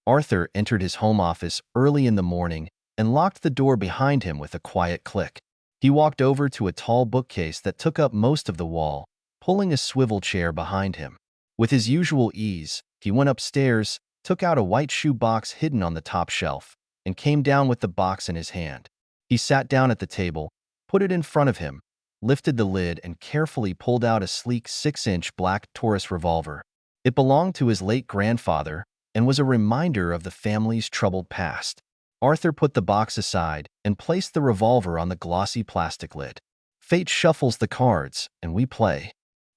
Arthur entered his home office early in the morning and locked the door behind him with a quiet click. He walked over to a tall bookcase that took up most of the wall, pulling a swivel chair behind him. With his usual ease, he went upstairs, took out a white shoe box hidden on the top shelf, and came down with the box in his hand. He sat down at the table, put it in front of him, lifted the lid, and carefully pulled out a sleek 6-inch black Taurus revolver. It belonged to his late grandfather and was a reminder of the family's troubled past. Arthur put the box aside and placed the revolver on the glossy plastic lid. Fate shuffles the cards, and we play.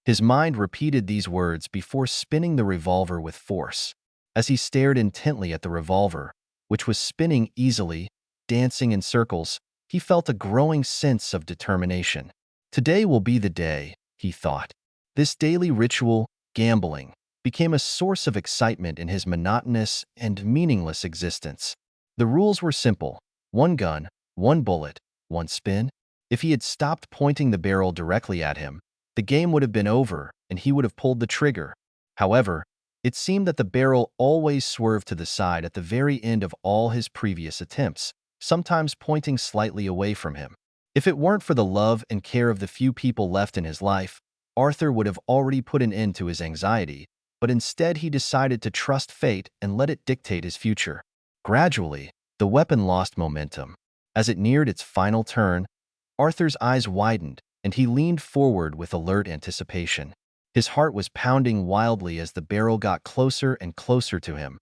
His mind repeated these words before spinning the revolver with force. As he stared intently at the revolver, which was spinning easily, dancing in circles, he felt a growing sense of determination. Today will be the day, he thought. This daily ritual, gambling, became a source of excitement in his monotonous and meaningless existence. The rules were simple: one gun, one bullet, one spin. If he had stopped pointing the barrel directly at him, the game would have been over and he would have pulled the trigger. However, it seemed that the barrel always swerved to the side at the very end of all his previous attempts, sometimes pointing slightly away from him. If it weren't for the love and care of the few people left in his life, Arthur would have already put an end to his anxiety, but instead he decided to trust fate and let it dictate his future. Gradually, the weapon lost momentum. As it neared its final turn, Arthur's eyes widened, and he leaned forward with alert anticipation. His heart was pounding wildly as the barrel got closer and closer to him,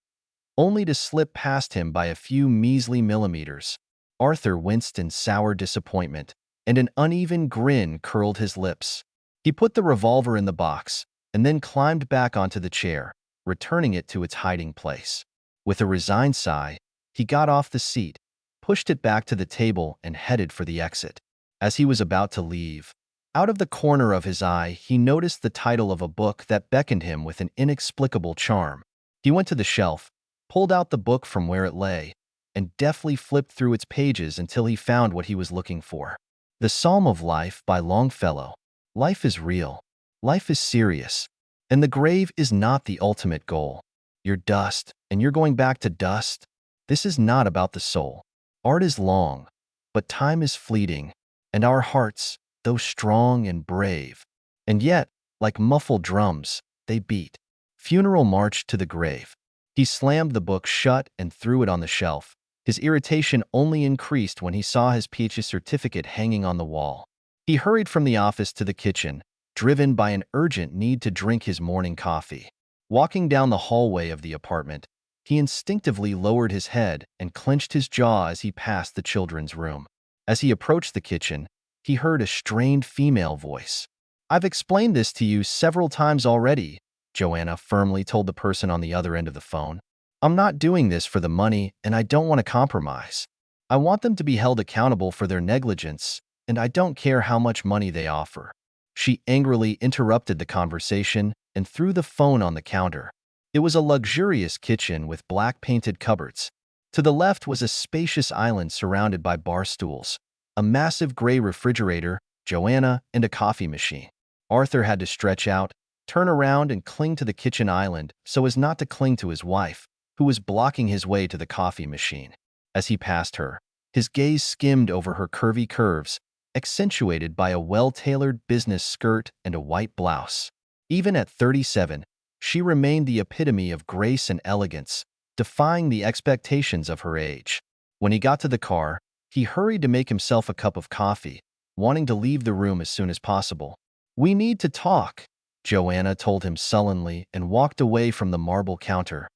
only to slip past him by a few measly millimeters. Arthur winced in sour disappointment, and an uneven grin curled his lips. He put the revolver in the box, and then climbed back onto the chair, returning it to its hiding place. With a resigned sigh, he got off the seat, pushed it back to the table, and headed for the exit. As he was about to leave, out of the corner of his eye, he noticed the title of a book that beckoned him with an inexplicable charm. He went to the shelf, pulled out the book from where it lay, and deftly flipped through its pages until he found what he was looking for. The Psalm of Life by Longfellow. Life is real. Life is serious. And the grave is not the ultimate goal. You're dust, and you're going back to dust. This is not about the soul. Art is long, but time is fleeting, and our hearts, though strong and brave, and yet, like muffled drums, they beat. Funeral March to the Grave. He slammed the book shut and threw it on the shelf. His irritation only increased when he saw his PhD certificate hanging on the wall. He hurried from the office to the kitchen, driven by an urgent need to drink his morning coffee. Walking down the hallway of the apartment, he instinctively lowered his head and clenched his jaw as he passed the children's room. As he approached the kitchen, he heard a strained female voice. "I've explained this to you several times already," Joanna firmly told the person on the other end of the phone. "I'm not doing this for the money, and I don't want to compromise. I want them to be held accountable for their negligence, and I don't care how much money they offer." She angrily interrupted the conversation and threw the phone on the counter. It was a luxurious kitchen with black-painted cupboards. To the left was a spacious island surrounded by bar stools, a massive gray refrigerator, Joanna, and a coffee machine. Arthur had to stretch out, turn around, and cling to the kitchen island so as not to cling to his wife, who was blocking his way to the coffee machine. As he passed her, his gaze skimmed over her curvy curves, accentuated by a well-tailored business skirt and a white blouse. Even at 37, she remained the epitome of grace and elegance, defying the expectations of her age. When he got to the car, he hurried to make himself a cup of coffee, wanting to leave the room as soon as possible. "We need to talk," Joanna told him sullenly and walked away from the marble counter,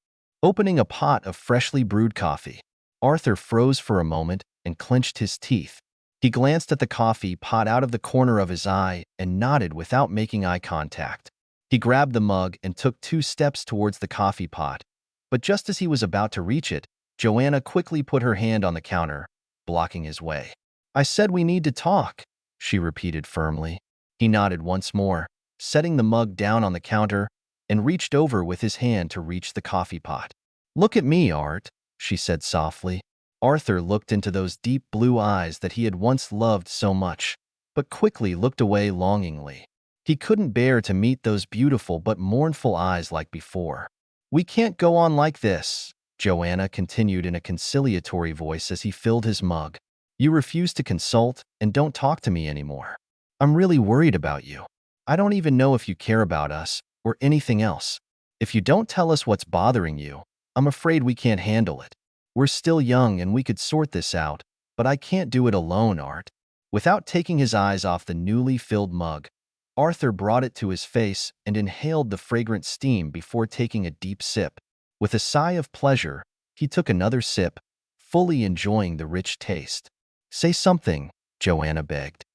opening a pot of freshly brewed coffee. Arthur froze for a moment and clenched his teeth. He glanced at the coffee pot out of the corner of his eye and nodded without making eye contact. He grabbed the mug and took 2 steps towards the coffee pot, but just as he was about to reach it, Joanna quickly put her hand on the counter, blocking his way. "I said we need to talk," she repeated firmly. He nodded once more, setting the mug down on the counter, and reached over with his hand to reach the coffee pot. "Look at me, Art," she said softly. Arthur looked into those deep blue eyes that he had once loved so much, but quickly looked away longingly. He couldn't bear to meet those beautiful but mournful eyes like before. "We can't go on like this," Joanna continued in a conciliatory voice as he filled his mug. "You refuse to consult and don't talk to me anymore. I'm really worried about you. I don't even know if you care about us or anything else. If you don't tell us what's bothering you, I'm afraid we can't handle it. We're still young and we could sort this out, but I can't do it alone, Art." Without taking his eyes off the newly filled mug, Arthur brought it to his face and inhaled the fragrant steam before taking a deep sip. With a sigh of pleasure, he took another sip, fully enjoying the rich taste. "Say something," Joanna begged.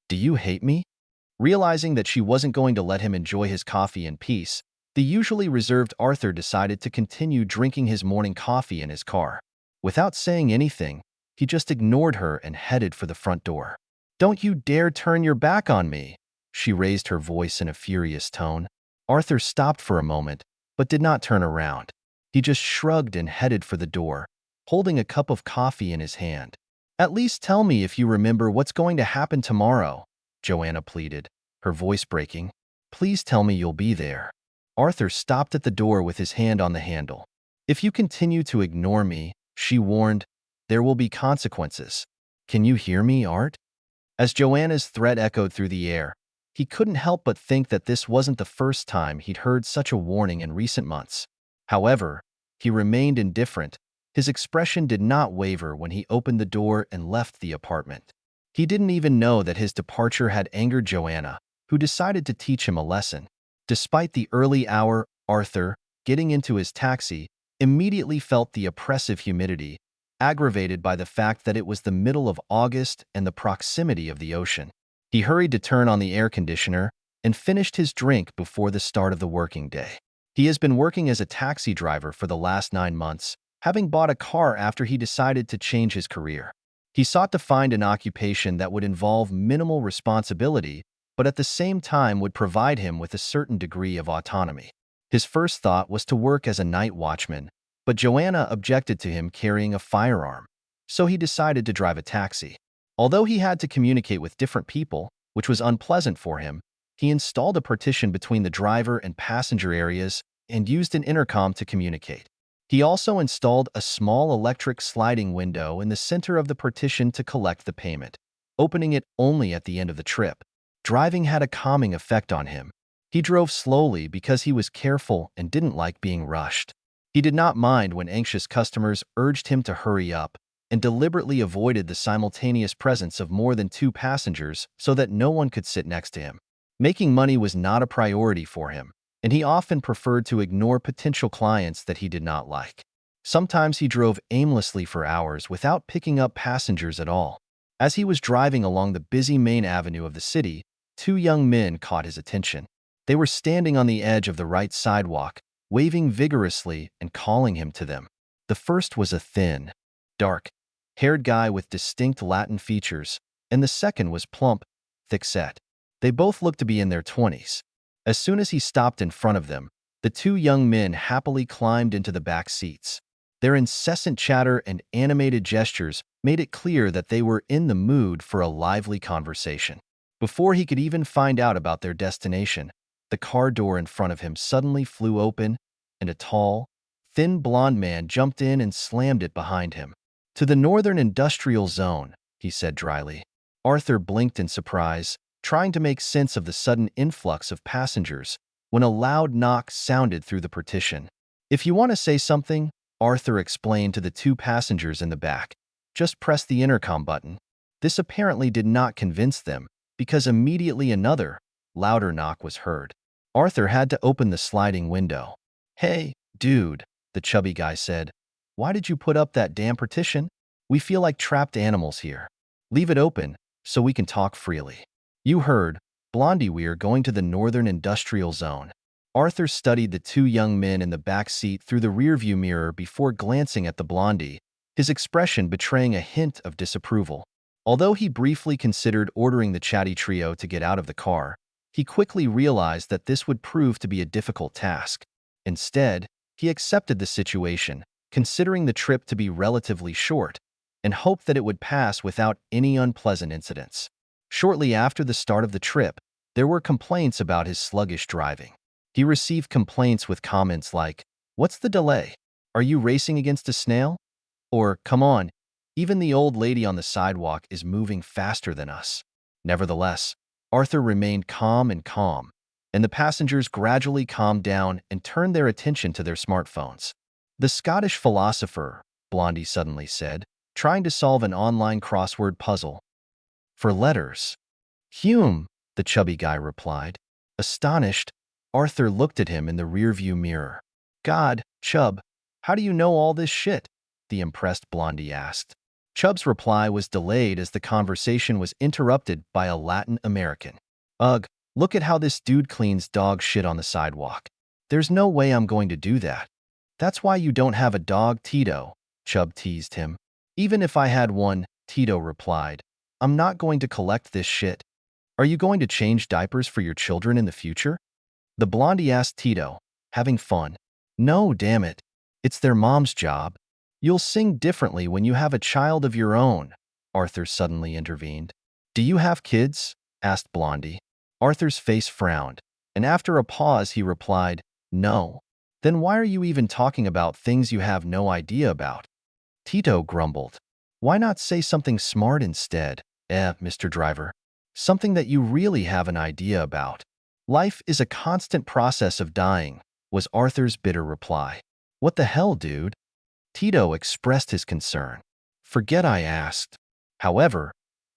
"Do you hate me?" Realizing that she wasn't going to let him enjoy his coffee in peace, the usually reserved Arthur decided to continue drinking his morning coffee in his car. Without saying anything, he just ignored her and headed for the front door. "Don't you dare turn your back on me!" She raised her voice in a furious tone. Arthur stopped for a moment, but did not turn around. He just shrugged and headed for the door, holding a cup of coffee in his hand. "At least tell me if you remember what's going to happen tomorrow," Joanna pleaded, her voice breaking. "Please tell me you'll be there." Arthur stopped at the door with his hand on the handle. "If you continue to ignore me," she warned, "there will be consequences. Can you hear me, Art?" As Joanna's threat echoed through the air, he couldn't help but think that this wasn't the first time he'd heard such a warning in recent months. However, he remained indifferent. His expression did not waver when he opened the door and left the apartment. He didn't even know that his departure had angered Joanna, who decided to teach him a lesson. Despite the early hour, Arthur, getting into his taxi, immediately felt the oppressive humidity, aggravated by the fact that it was the middle of August and the proximity of the ocean. He hurried to turn on the air conditioner and finished his drink before the start of the working day. He has been working as a taxi driver for the last 9 months, having bought a car after he decided to change his career. He sought to find an occupation that would involve minimal responsibility, but at the same time would provide him with a certain degree of autonomy. His first thought was to work as a night watchman, but Joanna objected to him carrying a firearm, so he decided to drive a taxi. Although he had to communicate with different people, which was unpleasant for him, he installed a partition between the driver and passenger areas and used an intercom to communicate. He also installed a small electric sliding window in the center of the partition to collect the payment, opening it only at the end of the trip. Driving had a calming effect on him. He drove slowly because he was careful and didn't like being rushed. He did not mind when anxious customers urged him to hurry up and deliberately avoided the simultaneous presence of more than 2 passengers so that no one could sit next to him. Making money was not a priority for him, and he often preferred to ignore potential clients that he did not like. Sometimes he drove aimlessly for hours without picking up passengers at all. As he was driving along the busy main avenue of the city, 2 young men caught his attention. They were standing on the edge of the right sidewalk, waving vigorously and calling him to them. The first was a thin, dark-haired guy with distinct Latin features, and the second was plump, thick-set. They both looked to be in their 20s. As soon as he stopped in front of them, the 2 young men happily climbed into the back seats. Their incessant chatter and animated gestures made it clear that they were in the mood for a lively conversation. Before he could even find out about their destination, the car door in front of him suddenly flew open, and a tall, thin blonde man jumped in and slammed it behind him. "To the Northern Industrial Zone," he said dryly. Arthur blinked in surprise, trying to make sense of the sudden influx of passengers, when a loud knock sounded through the partition. "If you want to say something," Arthur explained to the 2 passengers in the back, "just press the intercom button." This apparently did not convince them, because immediately another, louder knock was heard. Arthur had to open the sliding window. "Hey, dude," the chubby guy said. "Why did you put up that damn partition? We feel like trapped animals here. Leave it open, so we can talk freely." "You heard, Blondie, we're going to the Northern Industrial Zone." Arthur studied the 2 young men in the back seat through the rearview mirror before glancing at the blondie, his expression betraying a hint of disapproval. Although he briefly considered ordering the chatty trio to get out of the car, he quickly realized that this would prove to be a difficult task. Instead, he accepted the situation, considering the trip to be relatively short, and hoped that it would pass without any unpleasant incidents. Shortly after the start of the trip, there were complaints about his sluggish driving. He received complaints with comments like, "What's the delay? Are you racing against a snail? Or, come on, even the old lady on the sidewalk is moving faster than us. Nevertheless, Arthur remained calm, and the passengers gradually calmed down and turned their attention to their smartphones. The Scottish philosopher, Blondie suddenly said, trying to solve an online crossword puzzle. For letters. Hume, the chubby guy replied. Astonished, Arthur looked at him in the rearview mirror. God, Chub, how do you know all this shit? The impressed Blondie asked. Chubb's reply was delayed as the conversation was interrupted by a Latin American. Ugh, look at how this dude cleans dog shit on the sidewalk. There's no way I'm going to do that. That's why you don't have a dog, Tito, Chubb teased him. Even if I had one, Tito replied, I'm not going to collect this shit. Are you going to change diapers for your children in the future? The Blondie asked Tito, having fun. No, damn it. It's their mom's job. You'll sing differently when you have a child of your own, Arthur suddenly intervened. Do you have kids? Asked Blondie. Arthur's face frowned, and after a pause he replied, No. Then why are you even talking about things you have no idea about? Tito grumbled. Why not say something smart instead, Mr. Driver? Something that you really have an idea about. Life is a constant process of dying, was Arthur's bitter reply. What the hell, dude? Tito expressed his concern. Forget I asked. However,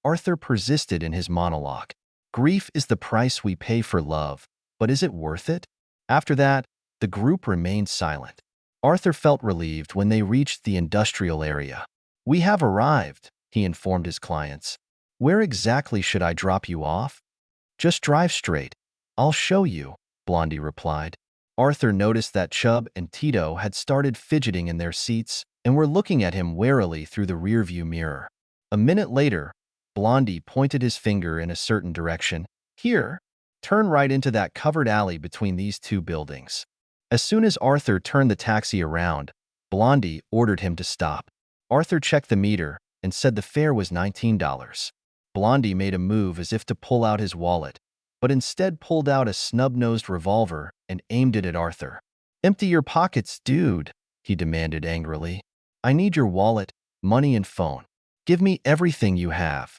Arthur persisted in his monologue. Grief is the price we pay for love, but is it worth it? After that, the group remained silent. Arthur felt relieved when they reached the industrial area. We have arrived, he informed his clients. Where exactly should I drop you off? Just drive straight. I'll show you, Blondie replied. Arthur noticed that Chubb and Tito had started fidgeting in their seats and were looking at him warily through the rearview mirror. A minute later, Blondie pointed his finger in a certain direction. Here, turn right into that covered alley between these two buildings. As soon as Arthur turned the taxi around, Blondie ordered him to stop. Arthur checked the meter and said the fare was $19. Blondie made a move as if to pull out his wallet, but instead pulled out a snub-nosed revolver and aimed it at Arthur. Empty your pockets, dude, he demanded angrily. I need your wallet, money, and phone. Give me everything you have.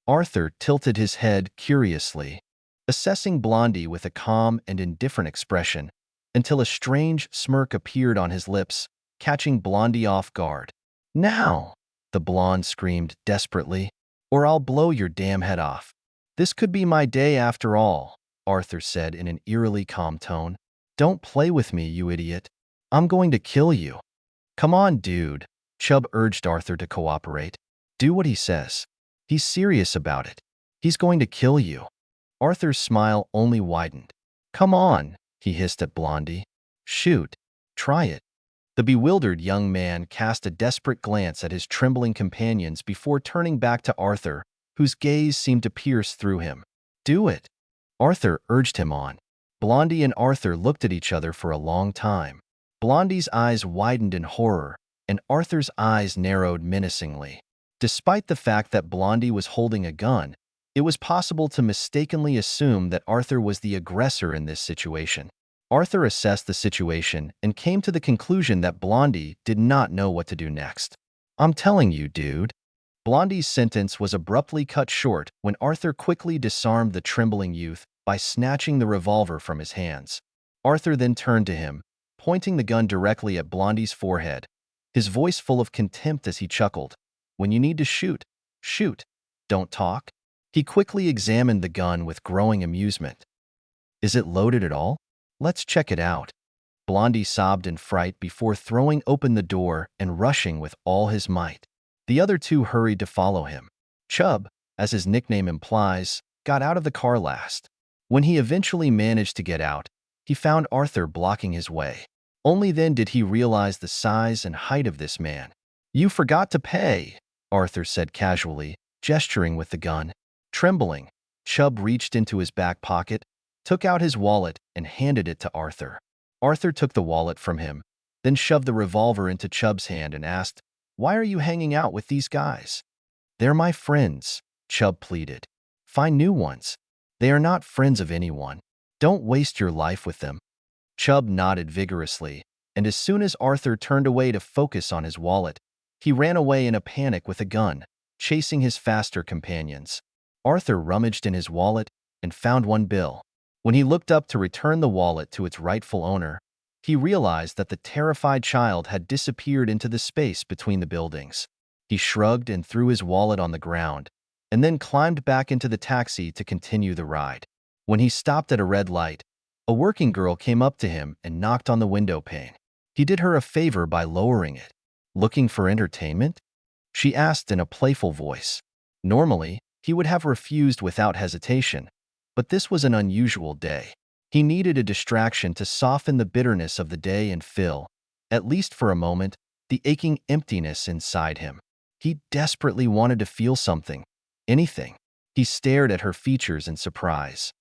Arthur tilted his head curiously, assessing Blondie with a calm and indifferent expression, until a strange smirk appeared on his lips, catching Blondie off guard. Now, the blonde screamed desperately, or I'll blow your damn head off. This could be my day after all, Arthur said in an eerily calm tone. Don't play with me, you idiot. I'm going to kill you. Come on, dude, Chubb urged Arthur to cooperate. Do what he says. He's serious about it. He's going to kill you. Arthur's smile only widened. Come on, he hissed at Blondie. Shoot. Try it. The bewildered young man cast a desperate glance at his trembling companions before turning back to Arthur, whose gaze seemed to pierce through him. Do it. Arthur urged him on. Blondie and Arthur looked at each other for a long time. Blondie's eyes widened in horror, and Arthur's eyes narrowed menacingly. Despite the fact that Blondie was holding a gun, it was possible to mistakenly assume that Arthur was the aggressor in this situation. Arthur assessed the situation and came to the conclusion that Blondie did not know what to do next. I'm telling you, dude. Blondie's sentence was abruptly cut short when Arthur quickly disarmed the trembling youth by snatching the revolver from his hands. Arthur then turned to him, pointing the gun directly at Blondie's forehead, his voice full of contempt as he chuckled. When you need to shoot, shoot. Don't talk. He quickly examined the gun with growing amusement. Is it loaded at all? Let's check it out. Blondie sobbed in fright before throwing open the door and rushing with all his might. The other two hurried to follow him. Chubb, as his nickname implies, got out of the car last. When he eventually managed to get out, he found Arthur blocking his way. Only then did he realize the size and height of this man. You forgot to pay, Arthur said casually, gesturing with the gun. Trembling, Chubb reached into his back pocket, took out his wallet, and handed it to Arthur. Arthur took the wallet from him, then shoved the revolver into Chubb's hand and asked, Why are you hanging out with these guys? They're my friends, Chubb pleaded. Find new ones. They are not friends of anyone. Don't waste your life with them. Chubb nodded vigorously, and as soon as Arthur turned away to focus on his wallet, he ran away in a panic with a gun, chasing his faster companions. Arthur rummaged in his wallet and found one bill. When he looked up to return the wallet to its rightful owner, he realized that the terrified child had disappeared into the space between the buildings. He shrugged and threw his wallet on the ground, and then climbed back into the taxi to continue the ride. When he stopped at a red light, a working girl came up to him and knocked on the window pane. He did her a favor by lowering it. "Looking for entertainment?" she asked in a playful voice. Normally, he would have refused without hesitation, but this was an unusual day. He needed a distraction to soften the bitterness of the day and fill, at least for a moment, the aching emptiness inside him. He desperately wanted to feel something, anything. He stared at her features in surprise.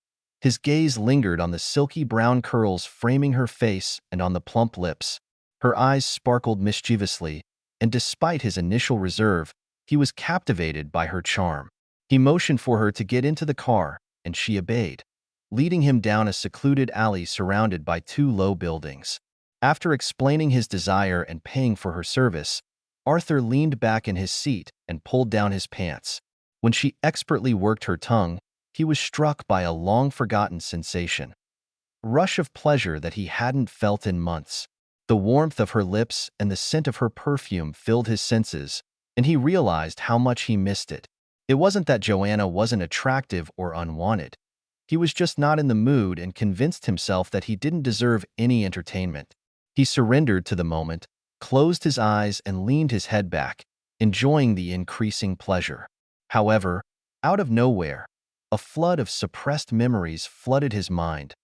His gaze lingered on the silky brown curls framing her face and on the plump lips. Her eyes sparkled mischievously, and despite his initial reserve, he was captivated by her charm. He motioned for her to get into the car, and she obeyed, leading him down a secluded alley surrounded by two low buildings. After explaining his desire and paying for her service, Arthur leaned back in his seat and pulled down his pants. When she expertly worked her tongue, he was struck by a long-forgotten sensation. A rush of pleasure that he hadn't felt in months. The warmth of her lips and the scent of her perfume filled his senses, and he realized how much he missed it. It wasn't that Joanna wasn't attractive or unwanted. He was just not in the mood and convinced himself that he didn't deserve any entertainment. He surrendered to the moment, closed his eyes and leaned his head back, enjoying the increasing pleasure. However, out of nowhere, a flood of suppressed memories flooded his mind.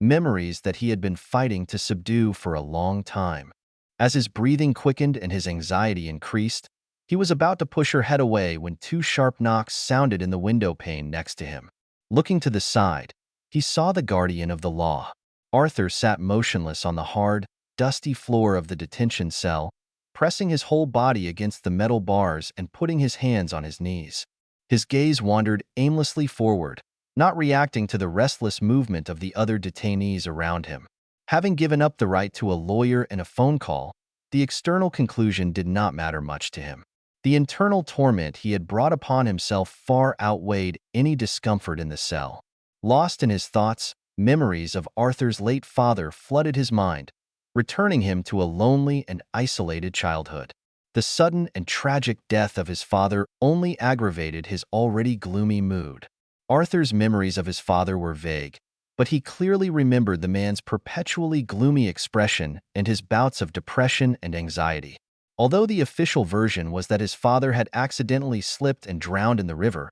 Memories that he had been fighting to subdue for a long time. As his breathing quickened and his anxiety increased, he was about to push her head away when two sharp knocks sounded in the window pane next to him. Looking to the side, he saw the guardian of the law. Arthur sat motionless on the hard, dusty floor of the detention cell, pressing his whole body against the metal bars and putting his hands on his knees. His gaze wandered aimlessly forward, not reacting to the restless movement of the other detainees around him. Having given up the right to a lawyer and a phone call, the external conclusion did not matter much to him. The internal torment he had brought upon himself far outweighed any discomfort in the cell. Lost in his thoughts, memories of Arthur's late father flooded his mind, returning him to a lonely and isolated childhood. The sudden and tragic death of his father only aggravated his already gloomy mood. Arthur's memories of his father were vague, but he clearly remembered the man's perpetually gloomy expression and his bouts of depression and anxiety. Although the official version was that his father had accidentally slipped and drowned in the river,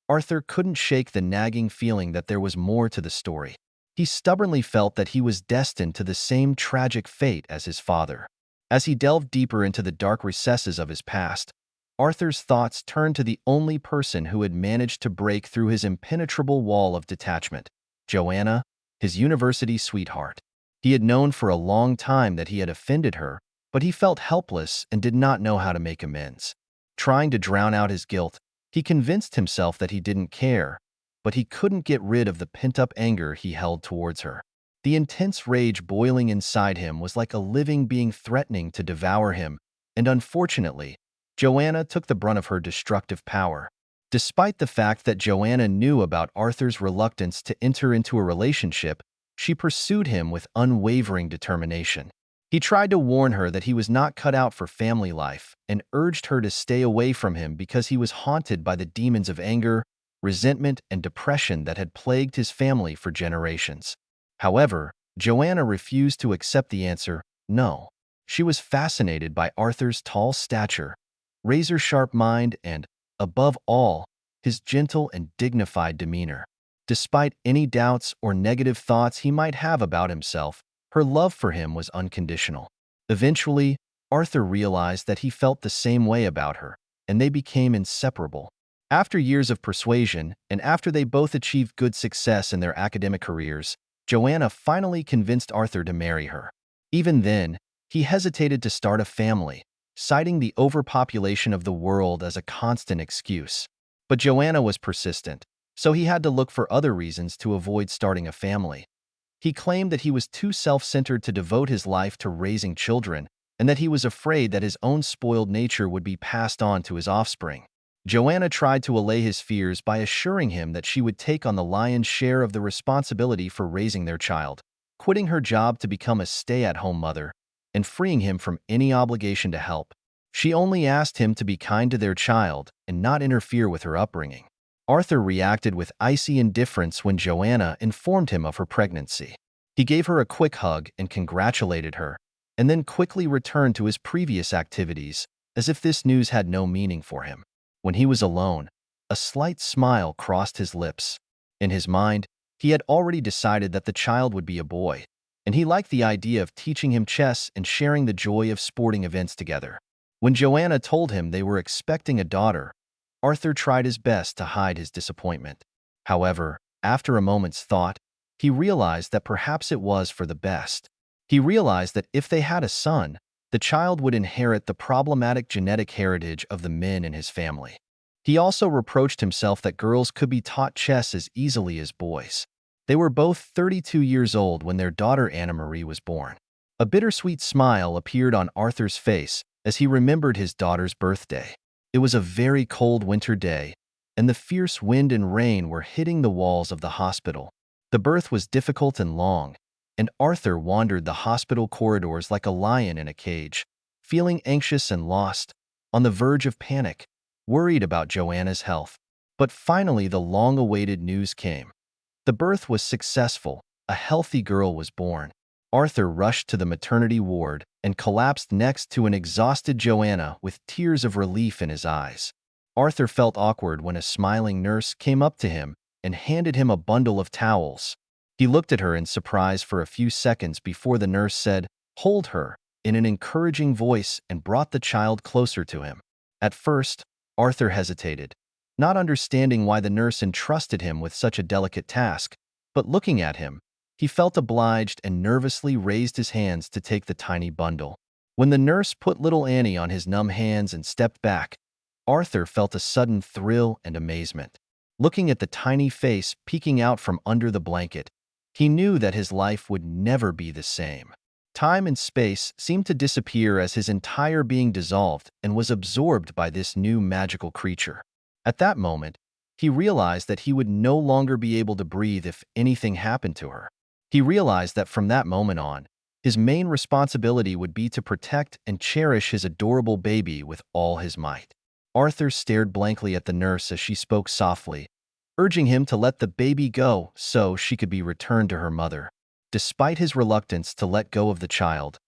Arthur couldn't shake the nagging feeling that there was more to the story. He stubbornly felt that he was destined to the same tragic fate as his father. As he delved deeper into the dark recesses of his past, Arthur's thoughts turned to the only person who had managed to break through his impenetrable wall of detachment, Joanna, his university sweetheart. He had known for a long time that he had offended her, but he felt helpless and did not know how to make amends. Trying to drown out his guilt, he convinced himself that he didn't care, but he couldn't get rid of the pent-up anger he held towards her. The intense rage boiling inside him was like a living being threatening to devour him, and unfortunately, Joanna took the brunt of her destructive power. Despite the fact that Joanna knew about Arthur's reluctance to enter into a relationship, she pursued him with unwavering determination. He tried to warn her that he was not cut out for family life and urged her to stay away from him because he was haunted by the demons of anger, resentment, and depression that had plagued his family for generations. However, Joanna refused to accept the answer, no. She was fascinated by Arthur's tall stature, razor-sharp mind, and, above all, his gentle and dignified demeanor. Despite any doubts or negative thoughts he might have about himself, her love for him was unconditional. Eventually, Arthur realized that he felt the same way about her, and they became inseparable. After years of persuasion, and after they both achieved good success in their academic careers, Joanna finally convinced Arthur to marry her. Even then, he hesitated to start a family, citing the overpopulation of the world as a constant excuse. But Joanna was persistent, so he had to look for other reasons to avoid starting a family. He claimed that he was too self-centered to devote his life to raising children, and that he was afraid that his own spoiled nature would be passed on to his offspring. Joanna tried to allay his fears by assuring him that she would take on the lion's share of the responsibility for raising their child, quitting her job to become a stay-at-home mother, and freeing him from any obligation to help. She only asked him to be kind to their child and not interfere with her upbringing. Arthur reacted with icy indifference when Joanna informed him of her pregnancy. He gave her a quick hug and congratulated her, and then quickly returned to his previous activities as if this news had no meaning for him. When he was alone, a slight smile crossed his lips. In his mind, he had already decided that the child would be a boy, and he liked the idea of teaching him chess and sharing the joy of sporting events together. When Joanna told him they were expecting a daughter, Arthur tried his best to hide his disappointment. However, after a moment's thought, he realized that perhaps it was for the best. He realized that if they had a son, the child would inherit the problematic genetic heritage of the men in his family. He also reproached himself that girls could be taught chess as easily as boys. They were both 32 years old when their daughter Anna Marie was born. A bittersweet smile appeared on Arthur's face as he remembered his daughter's birthday. It was a very cold winter day, and the fierce wind and rain were hitting the walls of the hospital. The birth was difficult and long, and Arthur wandered the hospital corridors like a lion in a cage, feeling anxious and lost, on the verge of panic, worried about Joanna's health. But finally the long-awaited news came. The birth was successful. A healthy girl was born. Arthur rushed to the maternity ward and collapsed next to an exhausted Joanna with tears of relief in his eyes. Arthur felt awkward when a smiling nurse came up to him and handed him a bundle of towels. He looked at her in surprise for a few seconds before the nurse said, "Hold her," in an encouraging voice and brought the child closer to him. At first, Arthur hesitated, not understanding why the nurse entrusted him with such a delicate task, but looking at him, he felt obliged and nervously raised his hands to take the tiny bundle. When the nurse put little Annie on his numb hands and stepped back, Arthur felt a sudden thrill and amazement. Looking at the tiny face peeking out from under the blanket, he knew that his life would never be the same. Time and space seemed to disappear as his entire being dissolved and was absorbed by this new magical creature. At that moment, he realized that he would no longer be able to breathe if anything happened to her. He realized that from that moment on, his main responsibility would be to protect and cherish his adorable baby with all his might. Arthur stared blankly at the nurse as she spoke softly, urging him to let the baby go so she could be returned to her mother. Despite his reluctance to let go of the child,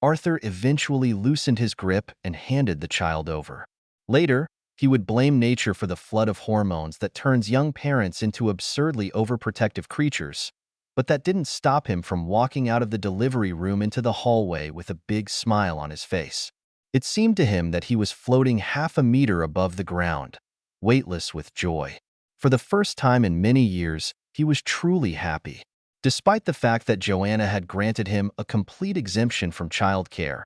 Arthur eventually loosened his grip and handed the child over. Later, he would blame nature for the flood of hormones that turns young parents into absurdly overprotective creatures. But that didn't stop him from walking out of the delivery room into the hallway with a big smile on his face. It seemed to him that he was floating half a meter above the ground, weightless with joy. For the first time in many years, he was truly happy. Despite the fact that Joanna had granted him a complete exemption from childcare,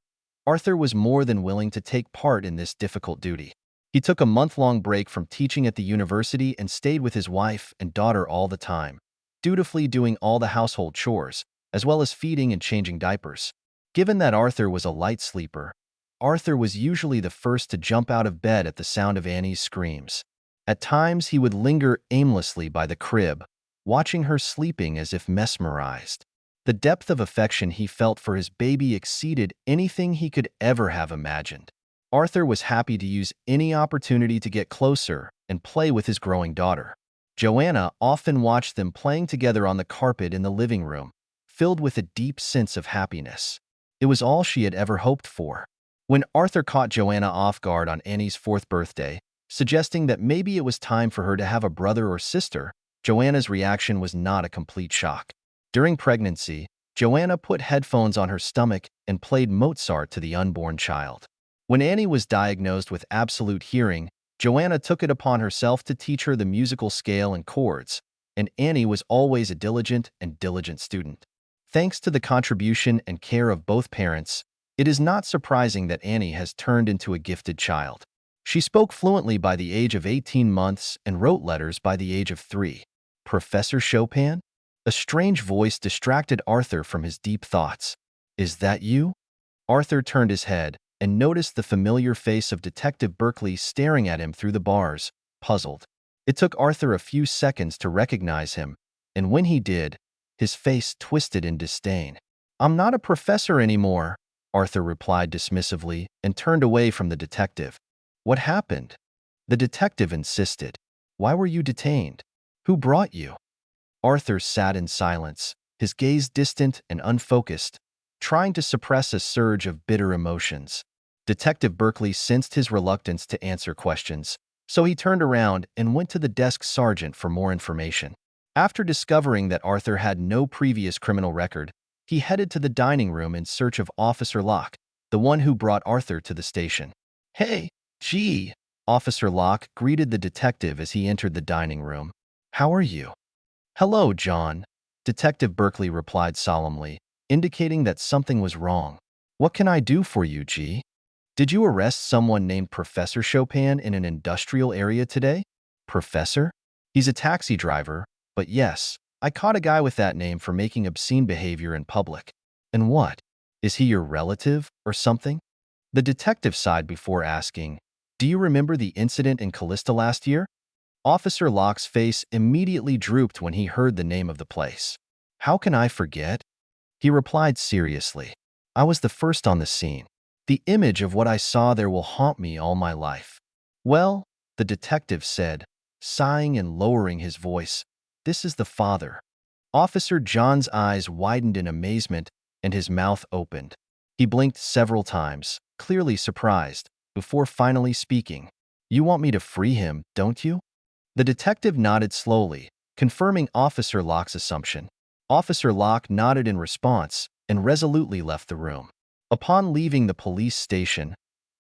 Arthur was more than willing to take part in this difficult duty. He took a month-long break from teaching at the university and stayed with his wife and daughter all the time, dutifully doing all the household chores, as well as feeding and changing diapers. Given that Arthur was a light sleeper, Arthur was usually the first to jump out of bed at the sound of Annie's screams. At times, he would linger aimlessly by the crib, watching her sleeping as if mesmerized. The depth of affection he felt for his baby exceeded anything he could ever have imagined. Arthur was happy to use any opportunity to get closer and play with his growing daughter. Joanna often watched them playing together on the carpet in the living room, filled with a deep sense of happiness. It was all she had ever hoped for. When Arthur caught Joanna off guard on Annie's 4th birthday, suggesting that maybe it was time for her to have a brother or sister, Joanna's reaction was not a complete shock. During pregnancy, Joanna put headphones on her stomach and played Mozart to the unborn child. When Annie was diagnosed with absolute hearing, Joanna took it upon herself to teach her the musical scale and chords, and Annie was always a diligent student. Thanks to the contribution and care of both parents, it is not surprising that Annie has turned into a gifted child. She spoke fluently by the age of 18 months and wrote letters by the age of 3. Professor Chopin? A strange voice distracted Arthur from his deep thoughts. Is that you? Arthur turned his head and noticed the familiar face of Detective Berkeley staring at him through the bars, puzzled. It took Arthur a few seconds to recognize him, and when he did, his face twisted in disdain. I'm not a professor anymore, Arthur replied dismissively and turned away from the detective. What happened? The detective insisted. Why were you detained? Who brought you? Arthur sat in silence, his gaze distant and unfocused, trying to suppress a surge of bitter emotions. Detective Berkeley sensed his reluctance to answer questions, so he turned around and went to the desk sergeant for more information. After discovering that Arthur had no previous criminal record, he headed to the dining room in search of Officer Locke, the one who brought Arthur to the station. Hey, gee, Officer Locke greeted the detective as he entered the dining room. How are you? Hello, John, Detective Berkeley replied solemnly, indicating that something was wrong. What can I do for you, G? Did you arrest someone named Professor Chopin in an industrial area today? Professor? He's a taxi driver, but yes, I caught a guy with that name for making obscene behavior in public. And what? Is he your relative or something? The detective sighed before asking, Do you remember the incident in Calista last year? Officer Locke's face immediately drooped when he heard the name of the place. How can I forget? He replied seriously. I was the first on the scene. The image of what I saw there will haunt me all my life. Well, the detective said, sighing and lowering his voice, this is the father. Officer John's eyes widened in amazement and his mouth opened. He blinked several times, clearly surprised, before finally speaking. You want me to free him, don't you? The detective nodded slowly, confirming Officer Locke's assumption. Officer Locke nodded in response and resolutely left the room. Upon leaving the police station,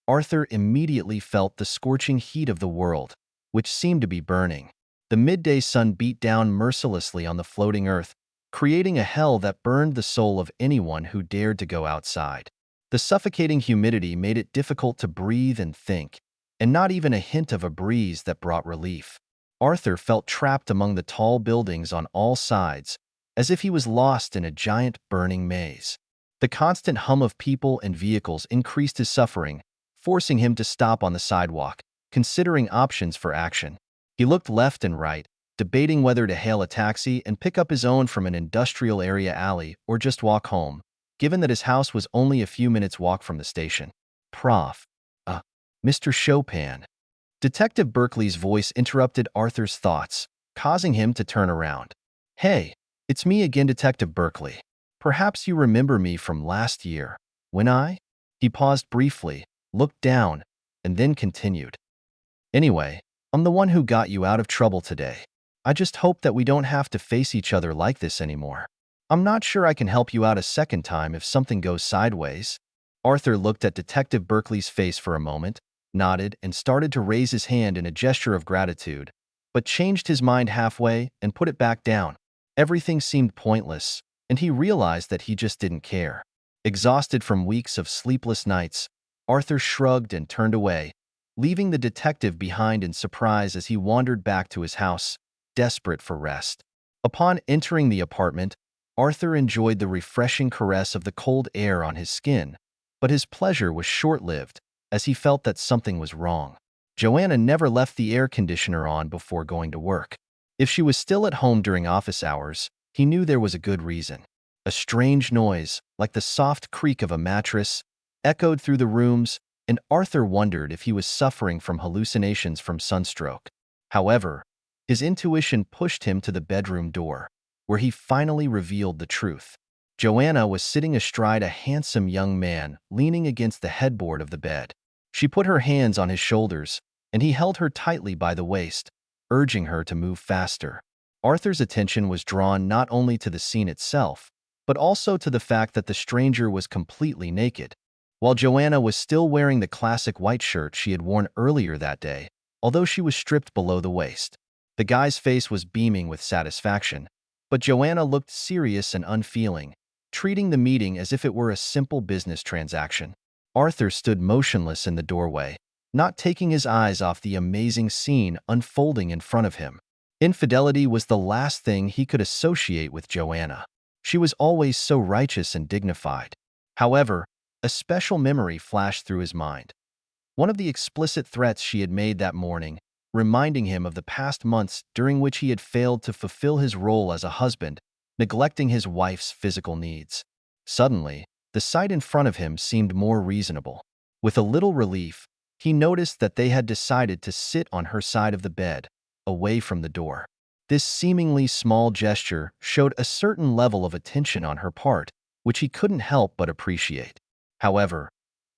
Arthur immediately felt the scorching heat of the world, which seemed to be burning. The midday sun beat down mercilessly on the floating earth, creating a hell that burned the soul of anyone who dared to go outside. The suffocating humidity made it difficult to breathe and think, and not even a hint of a breeze that brought relief. Arthur felt trapped among the tall buildings on all sides, as if he was lost in a giant burning maze. The constant hum of people and vehicles increased his suffering, forcing him to stop on the sidewalk, considering options for action. He looked left and right, debating whether to hail a taxi and pick up his own from an industrial area alley or just walk home, given that his house was only a few minutes' walk from the station. Prof. Mr. Chopin. Detective Berkeley's voice interrupted Arthur's thoughts, causing him to turn around. Hey, it's me again, Detective Berkeley. Perhaps you remember me from last year, when I? He paused briefly, looked down, and then continued. Anyway, I'm the one who got you out of trouble today. I just hope that we don't have to face each other like this anymore. I'm not sure I can help you out a second time if something goes sideways. Arthur looked at Detective Berkeley's face for a moment, nodded, and started to raise his hand in a gesture of gratitude, but changed his mind halfway and put it back down. Everything seemed pointless, and he realized that he just didn't care. Exhausted from weeks of sleepless nights, Arthur shrugged and turned away, leaving the detective behind in surprise as he wandered back to his house, desperate for rest. Upon entering the apartment, Arthur enjoyed the refreshing caress of the cold air on his skin, but his pleasure was short-lived, as he felt that something was wrong. Joanna never left the air conditioner on before going to work. If she was still at home during office hours, he knew there was a good reason. A strange noise, like the soft creak of a mattress, echoed through the rooms, and Arthur wondered if he was suffering from hallucinations from sunstroke. However, his intuition pushed him to the bedroom door, where he finally revealed the truth. Joanna was sitting astride a handsome young man leaning against the headboard of the bed. She put her hands on his shoulders, and he held her tightly by the waist, urging her to move faster. Arthur's attention was drawn not only to the scene itself, but also to the fact that the stranger was completely naked, while Joanna was still wearing the classic white shirt she had worn earlier that day, although she was stripped below the waist. The guy's face was beaming with satisfaction, but Joanna looked serious and unfeeling, treating the meeting as if it were a simple business transaction. Arthur stood motionless in the doorway, not taking his eyes off the amazing scene unfolding in front of him. Infidelity was the last thing he could associate with Joanna. She was always so righteous and dignified. However, a special memory flashed through his mind. One of the explicit threats she had made that morning, reminding him of the past months during which he had failed to fulfill his role as a husband, neglecting his wife's physical needs. Suddenly, the sight in front of him seemed more reasonable. With a little relief, he noticed that they had decided to sit on her side of the bed, away from the door. This seemingly small gesture showed a certain level of attention on her part, which he couldn't help but appreciate. However,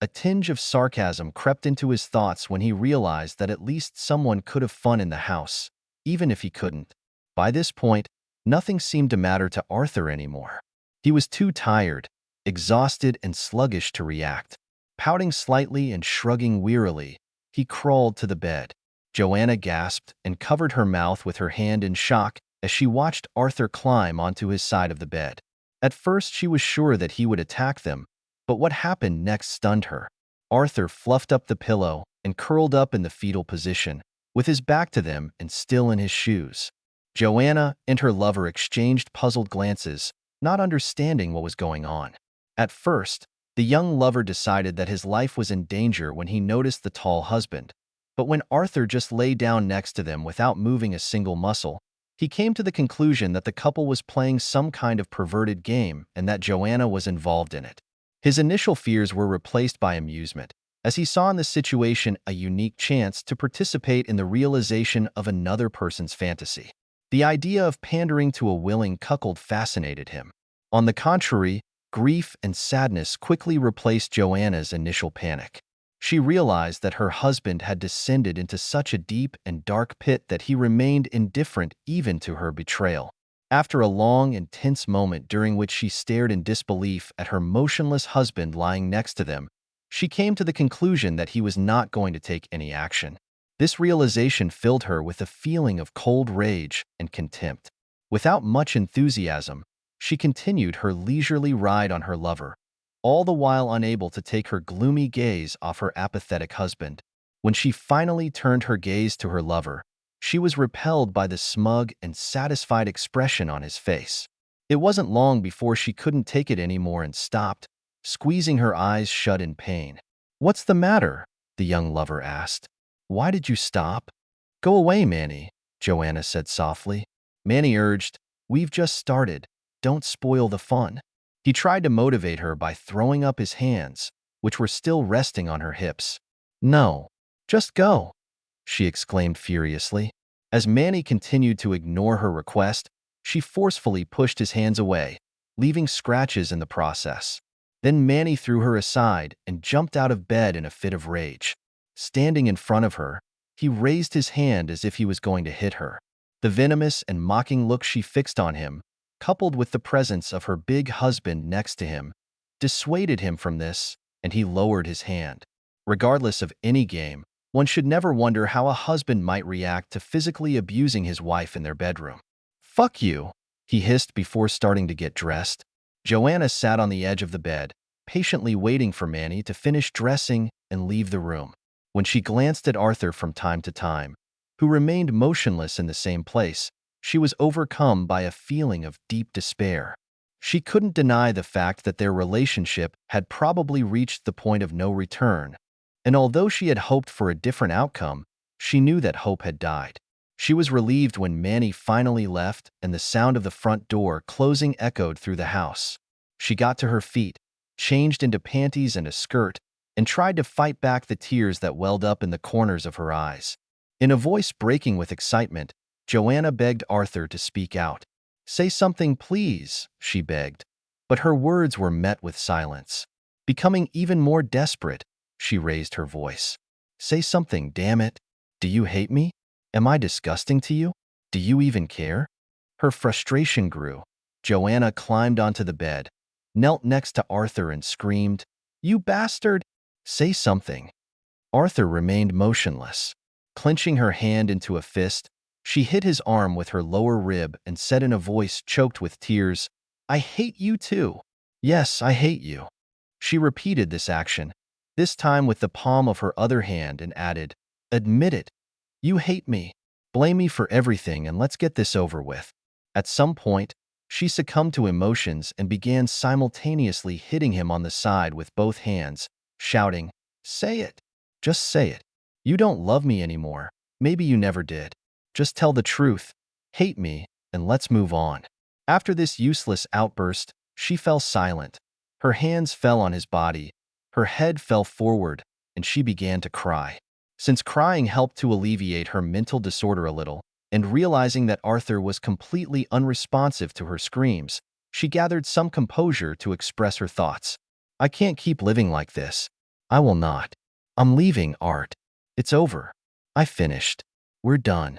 a tinge of sarcasm crept into his thoughts when he realized that at least someone could have fun in the house, even if he couldn't. By this point, nothing seemed to matter to Arthur anymore. He was too tired, exhausted, and sluggish to react. Pouting slightly and shrugging wearily, he crawled to the bed. Joanna gasped and covered her mouth with her hand in shock as she watched Arthur climb onto his side of the bed. At first, she was sure that he would attack them, but what happened next stunned her. Arthur fluffed up the pillow and curled up in the fetal position, with his back to them and still in his shoes. Joanna and her lover exchanged puzzled glances, not understanding what was going on. At first, the young lover decided that his life was in danger when he noticed the tall husband. But when Arthur just lay down next to them without moving a single muscle, he came to the conclusion that the couple was playing some kind of perverted game and that Joanna was involved in it. His initial fears were replaced by amusement, as he saw in the situation a unique chance to participate in the realization of another person's fantasy. The idea of pandering to a willing cuckold fascinated him. On the contrary, grief and sadness quickly replaced Joanna's initial panic. She realized that her husband had descended into such a deep and dark pit that he remained indifferent even to her betrayal. After a long and tense moment during which she stared in disbelief at her motionless husband lying next to them, she came to the conclusion that he was not going to take any action. This realization filled her with a feeling of cold rage and contempt. Without much enthusiasm, she continued her leisurely ride on her lover, all the while unable to take her gloomy gaze off her apathetic husband. When she finally turned her gaze to her lover, she was repelled by the smug and satisfied expression on his face. It wasn't long before she couldn't take it anymore and stopped, squeezing her eyes shut in pain. "What's the matter?" the young lover asked. "Why did you stop?" "Go away, Manny," Joanna said softly. Manny urged, "We've just started. Don't spoil the fun." He tried to motivate her by throwing up his hands, which were still resting on her hips. "No, just go," she exclaimed furiously. As Manny continued to ignore her request, she forcefully pushed his hands away, leaving scratches in the process. Then Manny threw her aside and jumped out of bed in a fit of rage. Standing in front of her, he raised his hand as if he was going to hit her. The venomous and mocking look she fixed on him, coupled with the presence of her big husband next to him, dissuaded him from this, and he lowered his hand. Regardless of any game, one should never wonder how a husband might react to physically abusing his wife in their bedroom. "Fuck you," he hissed before starting to get dressed. Joanna sat on the edge of the bed, patiently waiting for Manny to finish dressing and leave the room. When she glanced at Arthur from time to time, who remained motionless in the same place, she was overcome by a feeling of deep despair. She couldn't deny the fact that their relationship had probably reached the point of no return, and although she had hoped for a different outcome, she knew that hope had died. She was relieved when Manny finally left and the sound of the front door closing echoed through the house. She got to her feet, changed into panties and a skirt, and tried to fight back the tears that welled up in the corners of her eyes. In a voice breaking with excitement, Joanna begged Arthur to speak out. "Say something, please," she begged. But her words were met with silence. Becoming even more desperate, she raised her voice. "Say something, damn it. Do you hate me? Am I disgusting to you? Do you even care?" Her frustration grew. Joanna climbed onto the bed, knelt next to Arthur and screamed, "You bastard! Say something." Arthur remained motionless. Clenching her hand into a fist, she hit his arm with her lower rib and said in a voice choked with tears, "I hate you too. Yes, I hate you." She repeated this action, this time with the palm of her other hand, and added, "Admit it. You hate me. Blame me for everything and let's get this over with. At some point, she succumbed to emotions and began simultaneously hitting him on the side with both hands, shouting, "Say it! Just say it! You don't love me anymore. Maybe you never did. Just tell the truth. Hate me, and let's move on." After this useless outburst, she fell silent. Her hands fell on his body, her head fell forward, and she began to cry. Since crying helped to alleviate her mental disorder a little, and realizing that Arthur was completely unresponsive to her screams, she gathered some composure to express her thoughts. "I can't keep living like this. I will not. I'm leaving, Art. It's over. I finished. We're done."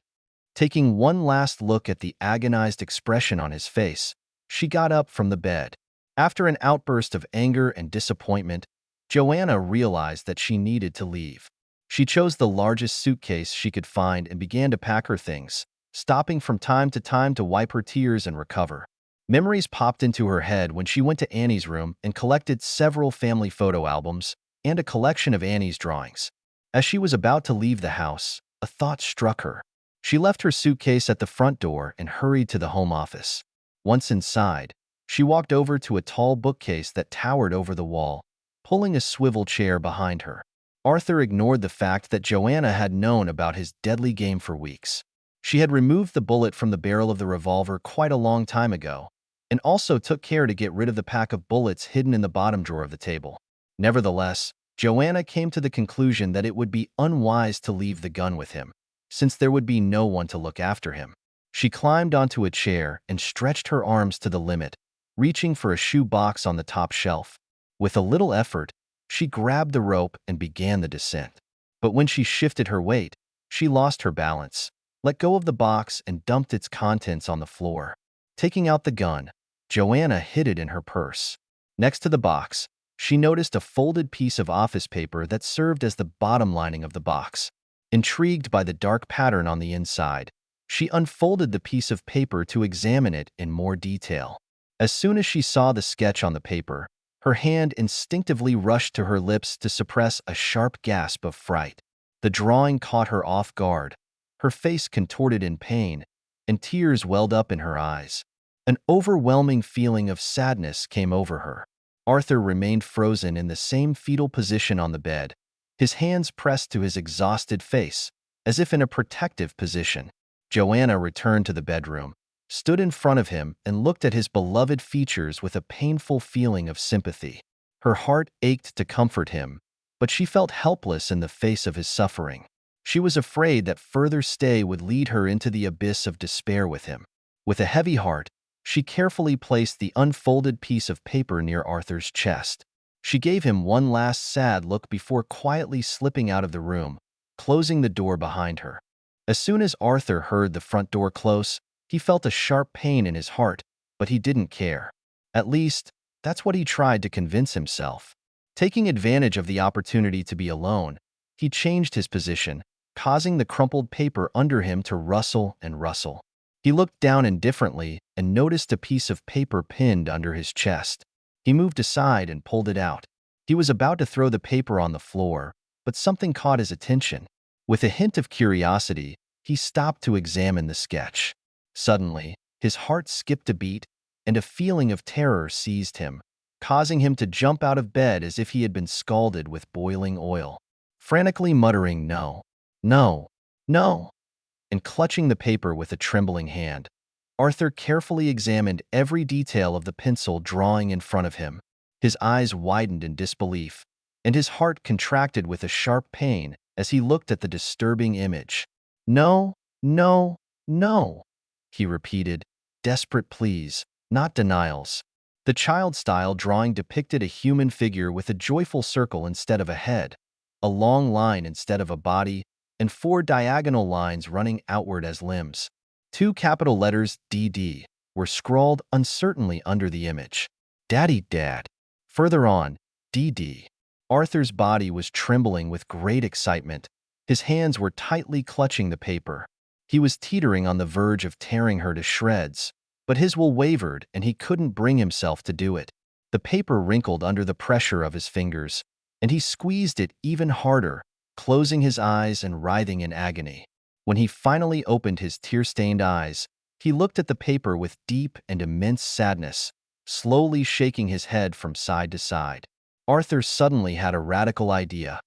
Taking one last look at the agonized expression on his face, she got up from the bed. After an outburst of anger and disappointment, Joanna realized that she needed to leave. She chose the largest suitcase she could find and began to pack her things, stopping from time to wipe her tears and recover. Memories popped into her head when she went to Annie's room and collected several family photo albums and a collection of Annie's drawings. As she was about to leave the house, a thought struck her. She left her suitcase at the front door and hurried to the home office. Once inside, she walked over to a tall bookcase that towered over the wall, pulling a swivel chair behind her. Arthur ignored the fact that Joanna had known about his deadly game for weeks. She had removed the bullet from the barrel of the revolver quite a long time ago, and also took care to get rid of the pack of bullets hidden in the bottom drawer of the table. Nevertheless, Joanna came to the conclusion that it would be unwise to leave the gun with him, since there would be no one to look after him. She climbed onto a chair and stretched her arms to the limit, reaching for a shoe box on the top shelf. With a little effort, she grabbed the rope and began the descent. But when she shifted her weight, she lost her balance, let go of the box, and dumped its contents on the floor. Taking out the gun, Joanna hid it in her purse. Next to the box, she noticed a folded piece of office paper that served as the bottom lining of the box. Intrigued by the dark pattern on the inside, she unfolded the piece of paper to examine it in more detail. As soon as she saw the sketch on the paper, her hand instinctively rushed to her lips to suppress a sharp gasp of fright. The drawing caught her off guard. Her face contorted in pain, and tears welled up in her eyes. An overwhelming feeling of sadness came over her. Arthur remained frozen in the same fetal position on the bed, his hands pressed to his exhausted face, as if in a protective position. Joanna returned to the bedroom, stood in front of him, and looked at his beloved features with a painful feeling of sympathy. Her heart ached to comfort him, but she felt helpless in the face of his suffering. She was afraid that further stay would lead her into the abyss of despair with him. With a heavy heart, she carefully placed the unfolded piece of paper near Arthur's chest. She gave him one last sad look before quietly slipping out of the room, closing the door behind her. As soon as Arthur heard the front door close, he felt a sharp pain in his heart, but he didn't care. At least, that's what he tried to convince himself. Taking advantage of the opportunity to be alone, he changed his position, causing the crumpled paper under him to rustle and rustle. He looked down indifferently and noticed a piece of paper pinned under his chest. He moved aside and pulled it out. He was about to throw the paper on the floor, but something caught his attention. With a hint of curiosity, he stopped to examine the sketch. Suddenly, his heart skipped a beat, and a feeling of terror seized him, causing him to jump out of bed as if he had been scalded with boiling oil. Frantically muttering, "No, no, no," and clutching the paper with a trembling hand, Arthur carefully examined every detail of the pencil drawing in front of him. His eyes widened in disbelief, and his heart contracted with a sharp pain as he looked at the disturbing image. "No, no, no," he repeated, desperate pleas, not denials. The child-style drawing depicted a human figure with a joyful circle instead of a head, a long line instead of a body, and 4 diagonal lines running outward as limbs. 2 capital letters DD were scrawled uncertainly under the image. "Daddy, Dad." Further on, DD. Arthur's body was trembling with great excitement. His hands were tightly clutching the paper. He was teetering on the verge of tearing her to shreds, but his will wavered and he couldn't bring himself to do it. The paper wrinkled under the pressure of his fingers, and he squeezed it even harder, closing his eyes and writhing in agony. When he finally opened his tear-stained eyes, he looked at the paper with deep and immense sadness, slowly shaking his head from side to side. Arthur suddenly had a radical idea,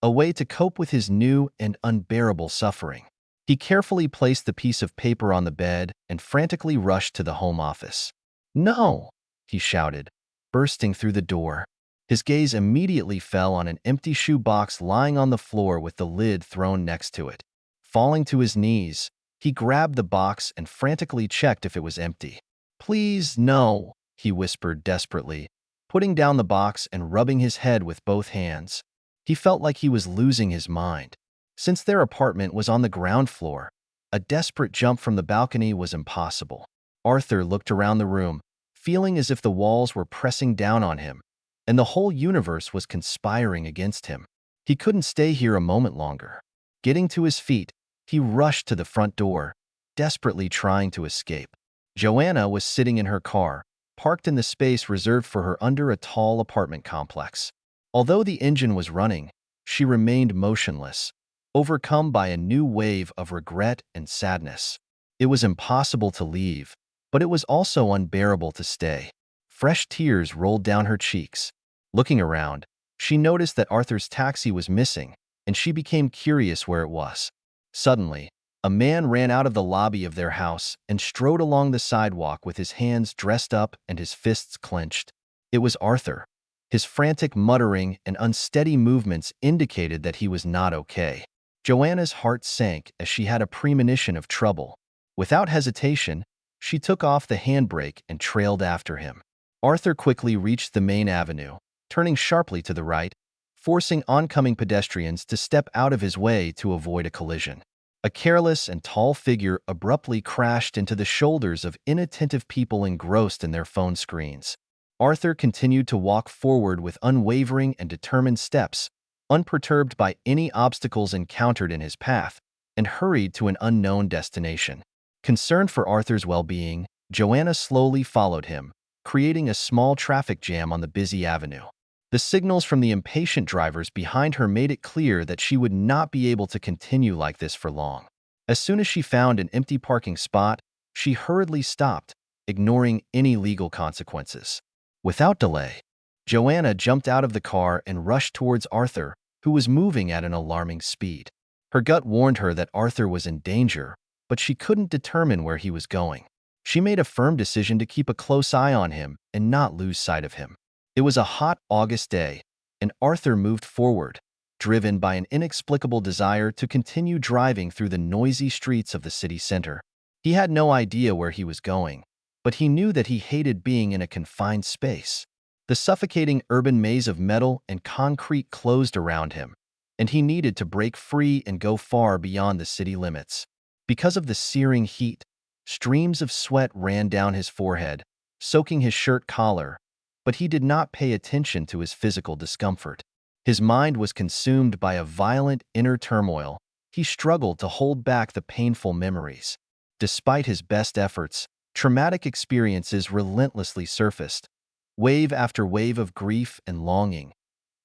a way to cope with his new and unbearable suffering. He carefully placed the piece of paper on the bed and frantically rushed to the home office. "No!" he shouted, bursting through the door. His gaze immediately fell on an empty shoe box lying on the floor with the lid thrown next to it. Falling to his knees, he grabbed the box and frantically checked if it was empty. "Please, no," he whispered desperately, putting down the box and rubbing his head with both hands. He felt like he was losing his mind. Since their apartment was on the ground floor, a desperate jump from the balcony was impossible. Arthur looked around the room, feeling as if the walls were pressing down on him, and the whole universe was conspiring against him. He couldn't stay here a moment longer. Getting to his feet, he rushed to the front door, desperately trying to escape. Joanna was sitting in her car, parked in the space reserved for her under a tall apartment complex. Although the engine was running, she remained motionless, overcome by a new wave of regret and sadness. It was impossible to leave, but it was also unbearable to stay. Fresh tears rolled down her cheeks. Looking around, she noticed that Arthur's taxi was missing, and she became curious where it was. Suddenly, a man ran out of the lobby of their house and strode along the sidewalk with his hands dressed up and his fists clenched. It was Arthur. His frantic muttering and unsteady movements indicated that he was not okay. Joanna's heart sank as she had a premonition of trouble. Without hesitation, she took off the handbrake and trailed after him. Arthur quickly reached the main avenue, turning sharply to the right, forcing oncoming pedestrians to step out of his way to avoid a collision. A careless and tall figure abruptly crashed into the shoulders of inattentive people engrossed in their phone screens. Arthur continued to walk forward with unwavering and determined steps, unperturbed by any obstacles encountered in his path, and hurried to an unknown destination. Concerned for Arthur's well-being, Joanna slowly followed him, creating a small traffic jam on the busy avenue. The signals from the impatient drivers behind her made it clear that she would not be able to continue like this for long. As soon as she found an empty parking spot, she hurriedly stopped, ignoring any legal consequences. Without delay, Joanna jumped out of the car and rushed towards Arthur, who was moving at an alarming speed. Her gut warned her that Arthur was in danger, but she couldn't determine where he was going. She made a firm decision to keep a close eye on him and not lose sight of him. It was a hot August day, and Arthur moved forward, driven by an inexplicable desire to continue driving through the noisy streets of the city center. He had no idea where he was going, but he knew that he hated being in a confined space. The suffocating urban maze of metal and concrete closed around him, and he needed to break free and go far beyond the city limits. Because of the searing heat, streams of sweat ran down his forehead, soaking his shirt collar, but he did not pay attention to his physical discomfort. His mind was consumed by a violent inner turmoil. He struggled to hold back the painful memories. Despite his best efforts, traumatic experiences relentlessly surfaced, wave after wave of grief and longing,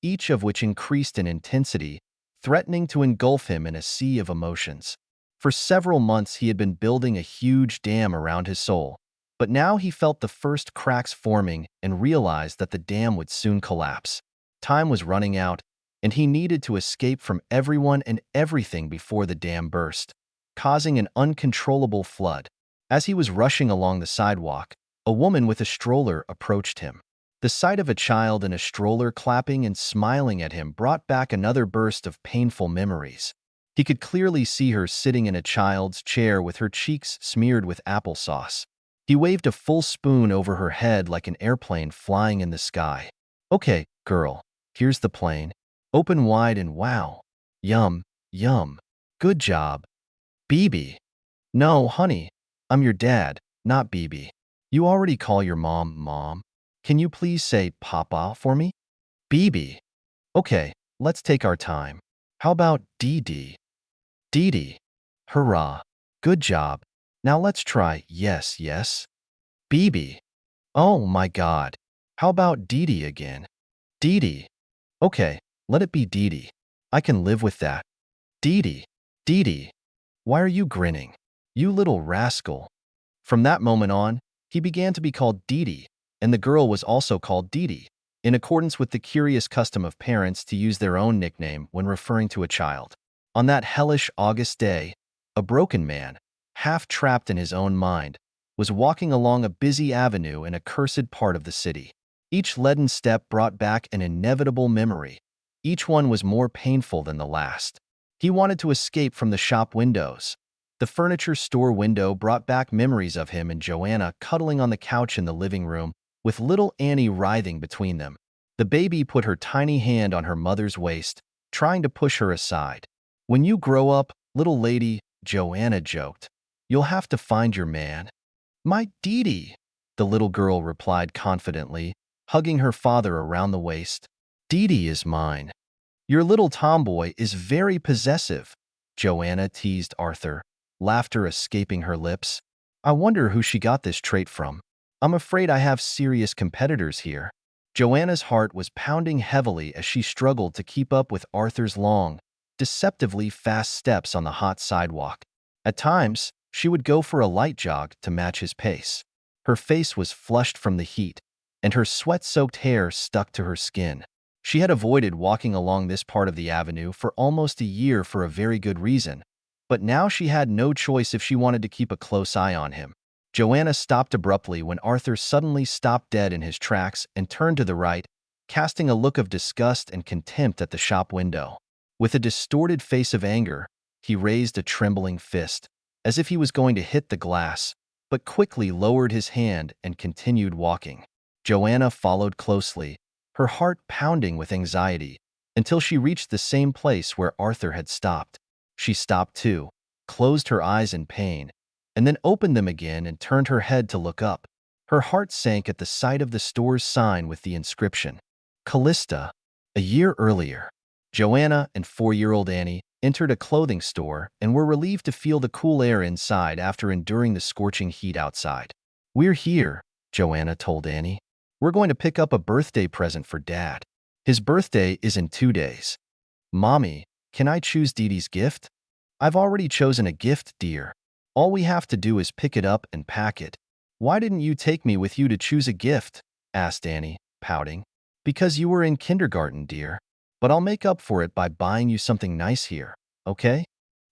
each of which increased in intensity, threatening to engulf him in a sea of emotions. For several months he had been building a huge dam around his soul, but now he felt the first cracks forming and realized that the dam would soon collapse. Time was running out, and he needed to escape from everyone and everything before the dam burst, causing an uncontrollable flood. As he was rushing along the sidewalk, a woman with a stroller approached him. The sight of a child in a stroller clapping and smiling at him brought back another burst of painful memories. He could clearly see her sitting in a child's chair with her cheeks smeared with applesauce. He waved a full spoon over her head like an airplane flying in the sky. "Okay, girl, here's the plane. Open wide and wow. Yum, yum. Good job. BB. No, honey, I'm your dad, not BB. You already call your mom, Mom. Can you please say Papa for me? BB. Okay, let's take our time. How about DD? DD. Hurrah. Good job. Now let's try yes, yes. BB. Oh my God. How about Dee again? Dee. Okay, let it be Dee. I can live with that. Dee. Dee. Why are you grinning? You little rascal. From that moment on, he began to be called Didi, and the girl was also called Didi, in accordance with the curious custom of parents to use their own nickname when referring to a child. On that hellish August day, a broken man, half trapped in his own mind, was walking along a busy avenue in a cursed part of the city. Each leaden step brought back an inevitable memory. Each one was more painful than the last. He wanted to escape from the shop windows. The furniture store window brought back memories of him and Joanna cuddling on the couch in the living room, with little Annie writhing between them. The baby put her tiny hand on her mother's waist, trying to push her aside. When you grow up, little lady, Joanna joked, you'll have to find your man. My Didi, the little girl replied confidently, hugging her father around the waist. Didi is mine. Your little tomboy is very possessive, Joanna teased Arthur, laughter escaping her lips. I wonder who she got this trait from. I'm afraid I have serious competitors here. Joanna's heart was pounding heavily as she struggled to keep up with Arthur's long, deceptively fast steps on the hot sidewalk. At times, she would go for a light jog to match his pace. Her face was flushed from the heat, and her sweat-soaked hair stuck to her skin. She had avoided walking along this part of the avenue for almost a year for a very good reason, but now she had no choice if she wanted to keep a close eye on him. Joanna stopped abruptly when Arthur suddenly stopped dead in his tracks and turned to the right, casting a look of disgust and contempt at the shop window. With a distorted face of anger, he raised a trembling fist, as if he was going to hit the glass, but quickly lowered his hand and continued walking. Joanna followed closely, her heart pounding with anxiety, until she reached the same place where Arthur had stopped. She stopped too, closed her eyes in pain, and then opened them again and turned her head to look up. Her heart sank at the sight of the store's sign with the inscription, Calista. A year earlier, Joanna and 4-year-old Annie entered a clothing store and were relieved to feel the cool air inside after enduring the scorching heat outside. We're here, Joanna told Annie. We're going to pick up a birthday present for Dad. His birthday is in 2 days. Mommy, can I choose Didi's gift? I've already chosen a gift, dear. All we have to do is pick it up and pack it. Why didn't you take me with you to choose a gift? Asked Annie, pouting. Because you were in kindergarten, dear. But I'll make up for it by buying you something nice here, okay?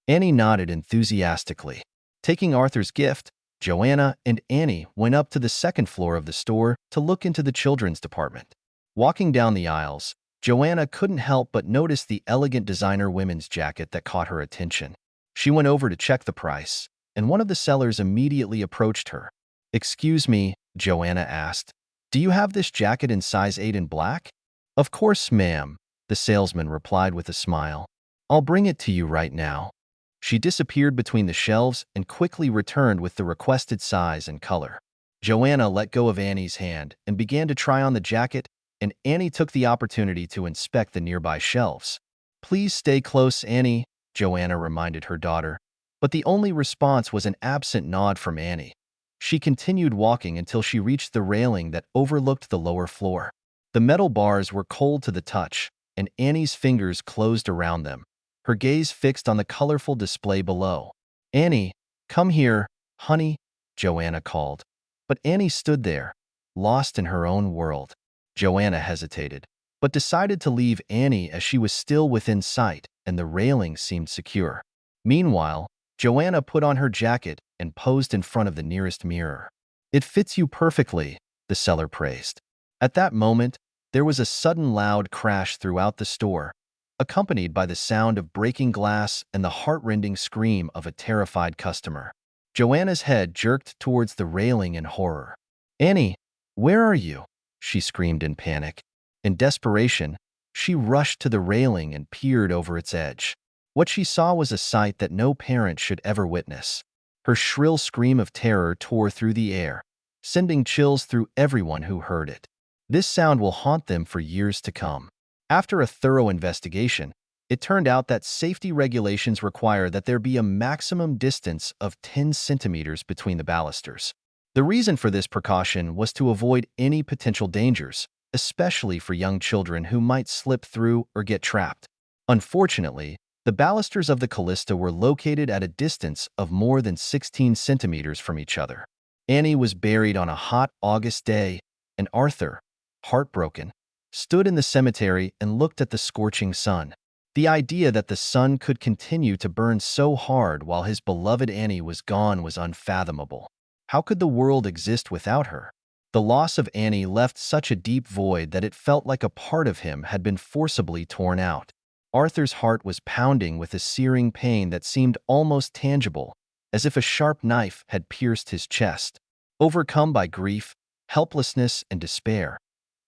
Annie nodded enthusiastically. Taking Arthur's gift, Joanna and Annie went up to the second floor of the store to look into the children's department. Walking down the aisles, Joanna couldn't help but notice the elegant designer women's jacket that caught her attention. She went over to check the price, and one of the sellers immediately approached her. Excuse me, Joanna asked. Do you have this jacket in size 8 in black? Of course, ma'am, the salesman replied with a smile. I'll bring it to you right now. She disappeared between the shelves and quickly returned with the requested size and color. Joanna let go of Annie's hand and began to try on the jacket, and Annie took the opportunity to inspect the nearby shelves. Please stay close, Annie, Joanna reminded her daughter, but the only response was an absent nod from Annie. She continued walking until she reached the railing that overlooked the lower floor. The metal bars were cold to the touch, and Annie's fingers closed around them, her gaze fixed on the colorful display below. Annie, come here, honey, Joanna called. But Annie stood there, lost in her own world. Joanna hesitated, but decided to leave Annie as she was still within sight and the railing seemed secure. Meanwhile, Joanna put on her jacket and posed in front of the nearest mirror. It fits you perfectly, the seller praised. At that moment, there was a sudden loud crash throughout the store, accompanied by the sound of breaking glass and the heart-rending scream of a terrified customer. Joanna's head jerked towards the railing in horror. Annie, where are you? She screamed in panic. In desperation, she rushed to the railing and peered over its edge. What she saw was a sight that no parent should ever witness. Her shrill scream of terror tore through the air, sending chills through everyone who heard it. This sound will haunt them for years to come. After a thorough investigation, it turned out that safety regulations require that there be a maximum distance of 10 centimeters between the balusters. The reason for this precaution was to avoid any potential dangers, especially for young children who might slip through or get trapped. Unfortunately, The balusters of the Calista were located at a distance of more than 16 centimeters from each other. Annie was buried on a hot August day, and Arthur, heartbroken, stood in the cemetery and looked at the scorching sun. The idea that the sun could continue to burn so hard while his beloved Annie was gone was unfathomable. How could the world exist without her? The loss of Annie left such a deep void that it felt like a part of him had been forcibly torn out. Arthur's heart was pounding with a searing pain that seemed almost tangible, as if a sharp knife had pierced his chest. Overcome by grief, helplessness, and despair,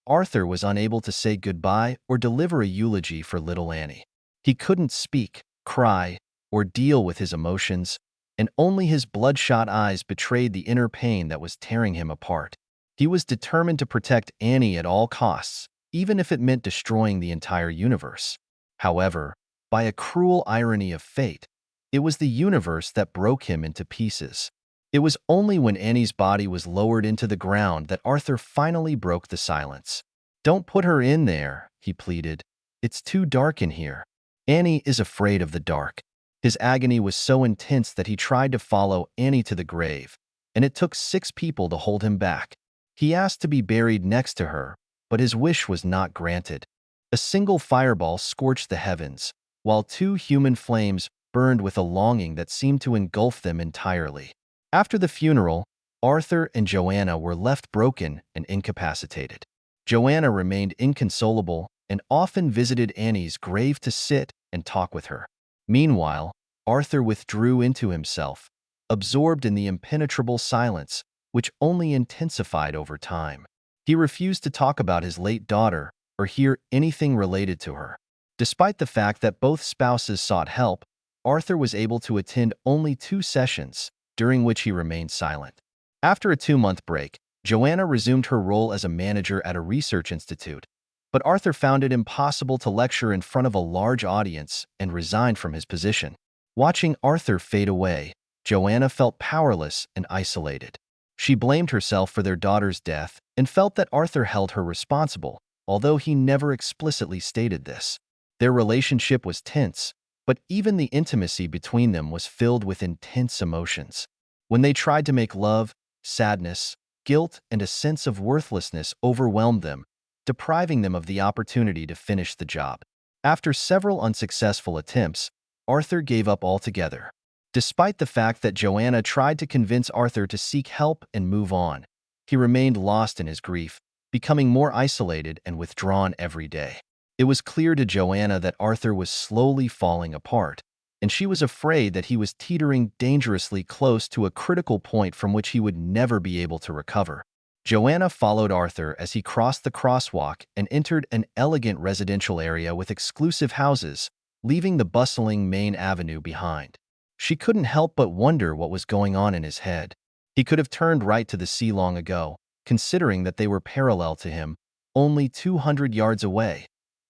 Arthur was unable to say goodbye or deliver a eulogy for little Annie. He couldn't speak, cry, or deal with his emotions, and only his bloodshot eyes betrayed the inner pain that was tearing him apart. He was determined to protect Annie at all costs, even if it meant destroying the entire universe. However, by a cruel irony of fate, it was the universe that broke him into pieces. It was only when Annie's body was lowered into the ground that Arthur finally broke the silence. "Don't put her in there," he pleaded. "It's too dark in here." Annie is afraid of the dark. His agony was so intense that he tried to follow Annie to the grave, and it took 6 people to hold him back. He asked to be buried next to her, but his wish was not granted. A single fireball scorched the heavens, while 2 human flames burned with a longing that seemed to engulf them entirely. After the funeral, Arthur and Joanna were left broken and incapacitated. Joanna remained inconsolable and often visited Annie's grave to sit and talk with her. Meanwhile, Arthur withdrew into himself, absorbed in the impenetrable silence, which only intensified over time. He refused to talk about his late daughter or hear anything related to her. Despite the fact that both spouses sought help, Arthur was able to attend only 2 sessions, during which he remained silent. After a 2-month break, Joanna resumed her role as a manager at a research institute, but Arthur found it impossible to lecture in front of a large audience and resigned from his position. Watching Arthur fade away, Joanna felt powerless and isolated. She blamed herself for their daughter's death and felt that Arthur held her responsible, although he never explicitly stated this. Their relationship was tense, but even the intimacy between them was filled with intense emotions. When they tried to make love, sadness, guilt, and a sense of worthlessness overwhelmed them, depriving them of the opportunity to finish the job. After several unsuccessful attempts, Arthur gave up altogether. Despite the fact that Joanna tried to convince Arthur to seek help and move on, he remained lost in his grief, becoming more isolated and withdrawn every day. It was clear to Joanna that Arthur was slowly falling apart, and she was afraid that he was teetering dangerously close to a critical point from which he would never be able to recover. Joanna followed Arthur as he crossed the crosswalk and entered an elegant residential area with exclusive houses, leaving the bustling main avenue behind. She couldn't help but wonder what was going on in his head. He could have turned right to the sea long ago, considering that they were parallel to him, only 200 yards away.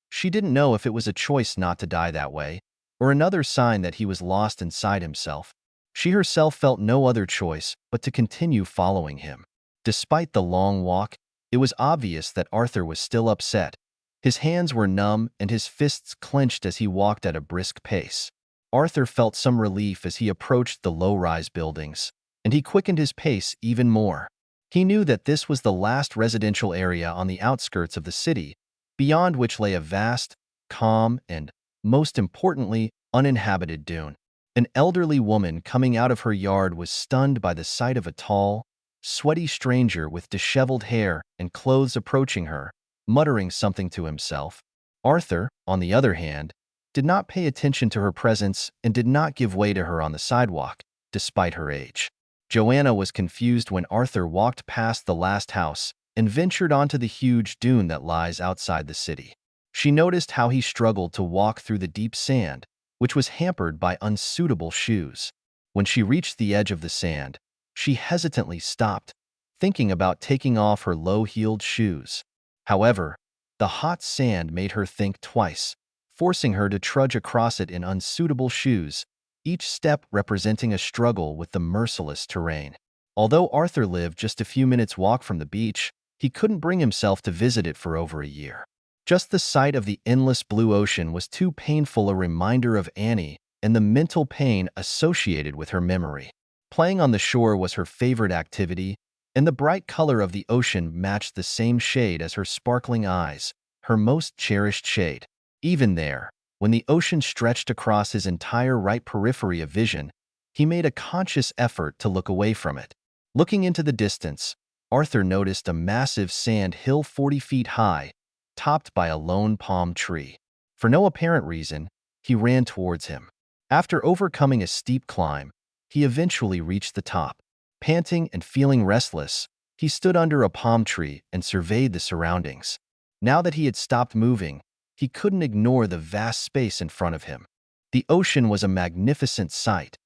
She didn't know if it was a choice not to die that way, or another sign that he was lost inside himself. She herself felt no other choice but to continue following him. Despite the long walk, it was obvious that Arthur was still upset. His hands were numb and his fists clenched as he walked at a brisk pace. Arthur felt some relief as he approached the low-rise buildings, and he quickened his pace even more. He knew that this was the last residential area on the outskirts of the city, beyond which lay a vast, calm, and, most importantly, uninhabited dune. An elderly woman coming out of her yard was stunned by the sight of a tall, sweaty stranger with disheveled hair and clothes approaching her, muttering something to himself. Arthur, on the other hand, did not pay attention to her presence and did not give way to her on the sidewalk, despite her age. Joanna was confused when Arthur walked past the last house and ventured onto the huge dune that lies outside the city. She noticed how he struggled to walk through the deep sand, which was hampered by unsuitable shoes. When she reached the edge of the sand, she hesitantly stopped, thinking about taking off her low-heeled shoes. However, the hot sand made her think twice, forcing her to trudge across it in unsuitable shoes, each step representing a struggle with the merciless terrain. Although Arthur lived just a few minutes' walk from the beach, he couldn't bring himself to visit it for over a year. Just the sight of the endless blue ocean was too painful a reminder of Annie and the mental pain associated with her memory. Playing on the shore was her favorite activity, and the bright color of the ocean matched the same shade as her sparkling eyes, her most cherished shade. Even there, when the ocean stretched across his entire right periphery of vision, he made a conscious effort to look away from it. Looking into the distance, Arthur noticed a massive sand hill 40 feet high, topped by a lone palm tree. For no apparent reason, he ran towards him. After overcoming a steep climb, he eventually reached the top. Panting and feeling restless, he stood under a palm tree and surveyed the surroundings. Now that he had stopped moving, he couldn't ignore the vast space in front of him. The ocean was a magnificent sight.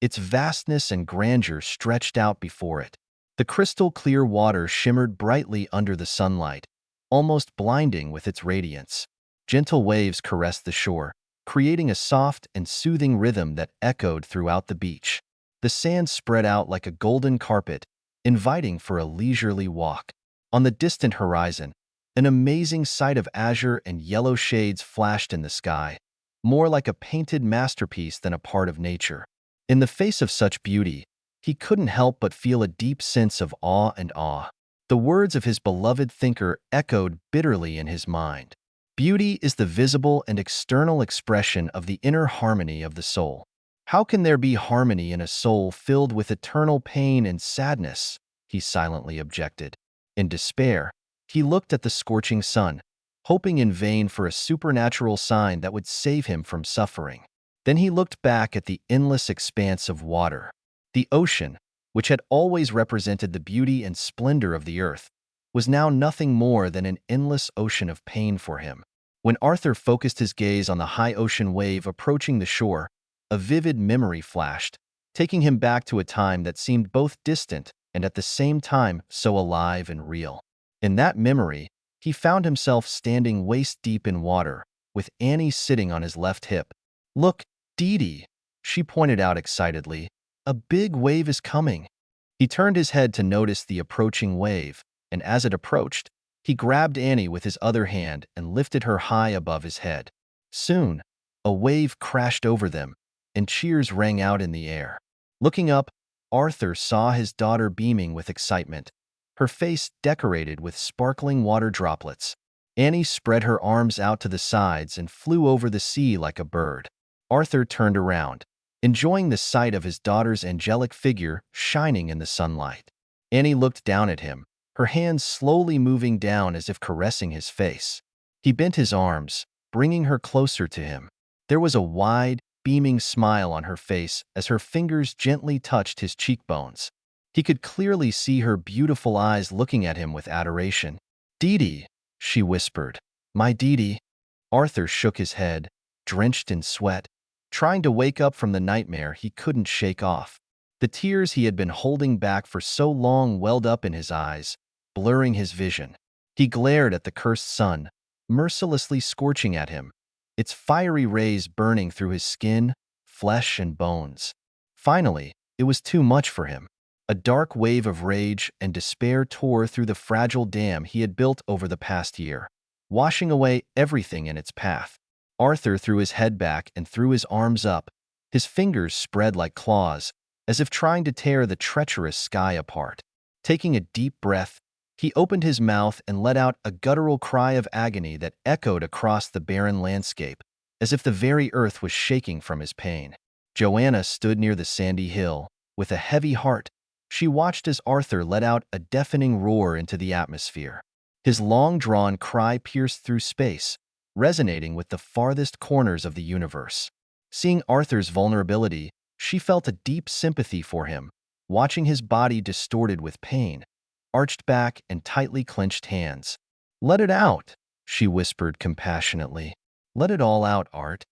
Its vastness and grandeur stretched out before it. The crystal-clear water shimmered brightly under the sunlight, almost blinding with its radiance. Gentle waves caressed the shore, creating a soft and soothing rhythm that echoed throughout the beach. The sand spread out like a golden carpet, inviting for a leisurely walk. On the distant horizon, an amazing sight of azure and yellow shades flashed in the sky, more like a painted masterpiece than a part of nature. In the face of such beauty, he couldn't help but feel a deep sense of awe and awe. The words of his beloved thinker echoed bitterly in his mind. Beauty is the visible and external expression of the inner harmony of the soul. How can there be harmony in a soul filled with eternal pain and sadness? He silently objected. In despair, he looked at the scorching sun, hoping in vain for a supernatural sign that would save him from suffering. Then he looked back at the endless expanse of water. The ocean, which had always represented the beauty and splendor of the earth, was now nothing more than an endless ocean of pain for him. When Arthur focused his gaze on the high ocean wave approaching the shore, a vivid memory flashed, taking him back to a time that seemed both distant and at the same time so alive and real. In that memory, he found himself standing waist-deep in water, with Annie sitting on his left hip. "Look, Dee," she pointed out excitedly. "A big wave is coming." He turned his head to notice the approaching wave, and as it approached, he grabbed Annie with his other hand and lifted her high above his head. Soon, a wave crashed over them, and cheers rang out in the air. Looking up, Arthur saw his daughter beaming with excitement, her face decorated with sparkling water droplets. Annie spread her arms out to the sides and flew over the sea like a bird. Arthur turned around, enjoying the sight of his daughter's angelic figure shining in the sunlight. Annie looked down at him, her hands slowly moving down as if caressing his face. He bent his arms, bringing her closer to him. There was a wide, beaming smile on her face as her fingers gently touched his cheekbones. He could clearly see her beautiful eyes looking at him with adoration. "Dee," she whispered. "My Dee." Arthur shook his head, drenched in sweat, trying to wake up from the nightmare he couldn't shake off. The tears he had been holding back for so long welled up in his eyes, blurring his vision. He glared at the cursed sun, mercilessly scorching at him, its fiery rays burning through his skin, flesh, and bones. Finally, it was too much for him. A dark wave of rage and despair tore through the fragile dam he had built over the past year, washing away everything in its path. Arthur threw his head back and threw his arms up, his fingers spread like claws, as if trying to tear the treacherous sky apart. Taking a deep breath, he opened his mouth and let out a guttural cry of agony that echoed across the barren landscape, as if the very earth was shaking from his pain. Joanna stood near the sandy hill. With a heavy heart, she watched as Arthur let out a deafening roar into the atmosphere. His long-drawn cry pierced through space, resonating with the farthest corners of the universe. Seeing Arthur's vulnerability, she felt a deep sympathy for him, watching his body distorted with pain, arched back and tightly clenched hands. "Let it out," she whispered compassionately. "Let it all out, Art."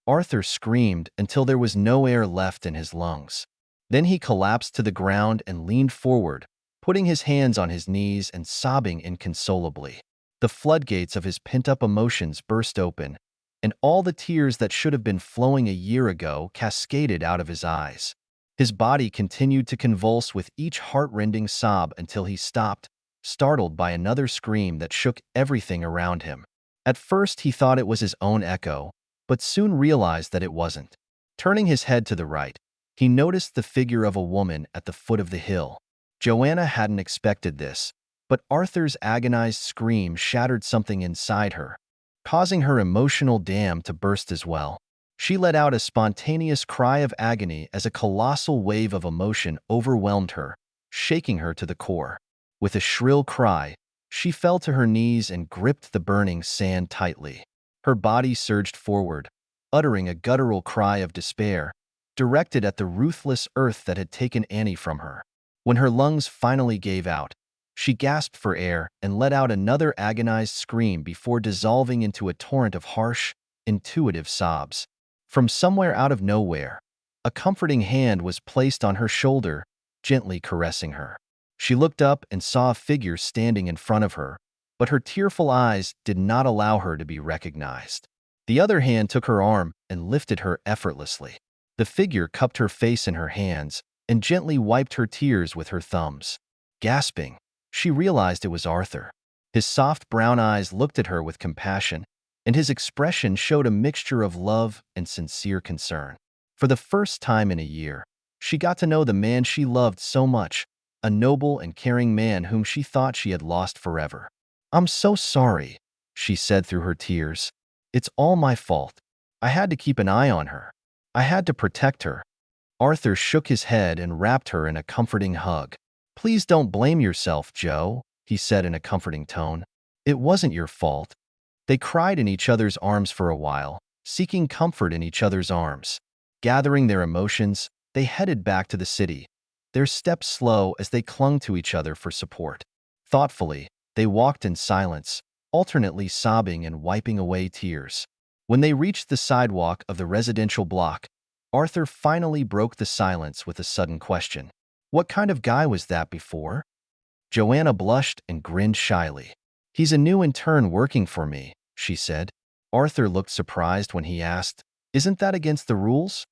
Arthur screamed until there was no air left in his lungs. Then he collapsed to the ground and leaned forward, putting his hands on his knees and sobbing inconsolably. The floodgates of his pent-up emotions burst open, and all the tears that should have been flowing a year ago cascaded out of his eyes. His body continued to convulse with each heart-rending sob until he stopped, startled by another scream that shook everything around him. At first, he thought it was his own echo, but soon realized that it wasn't. Turning his head to the right, he noticed the figure of a woman at the foot of the hill. Joanna hadn't expected this, but Arthur's agonized scream shattered something inside her, causing her emotional dam to burst as well. She let out a spontaneous cry of agony as a colossal wave of emotion overwhelmed her, shaking her to the core. With a shrill cry, she fell to her knees and gripped the burning sand tightly. Her body surged forward, uttering a guttural cry of despair, directed at the ruthless earth that had taken Annie from her. When her lungs finally gave out, she gasped for air and let out another agonized scream before dissolving into a torrent of harsh, intuitive sobs. From somewhere out of nowhere, a comforting hand was placed on her shoulder, gently caressing her. She looked up and saw a figure standing in front of her, but her tearful eyes did not allow her to be recognized. The other hand took her arm and lifted her effortlessly. The figure cupped her face in her hands and gently wiped her tears with her thumbs. Gasping, she realized it was Arthur. His soft brown eyes looked at her with compassion, and his expression showed a mixture of love and sincere concern. For the first time in a year, she got to know the man she loved so much, a noble and caring man whom she thought she had lost forever. "I'm so sorry," she said through her tears. "It's all my fault. I had to keep an eye on her. I had to protect her." Arthur shook his head and wrapped her in a comforting hug. "Please don't blame yourself, Joe," he said in a comforting tone. "It wasn't your fault." They cried in each other's arms for a while, seeking comfort in each other's arms. Gathering their emotions, they headed back to the city, their steps slow as they clung to each other for support. Thoughtfully, they walked in silence, alternately sobbing and wiping away tears. When they reached the sidewalk of the residential block, Arthur finally broke the silence with a sudden question. "What kind of guy was that before?" Joanna blushed and grinned shyly. "He's a new intern working for me," she said. Arthur looked surprised when he asked, "Isn't that against the rules?"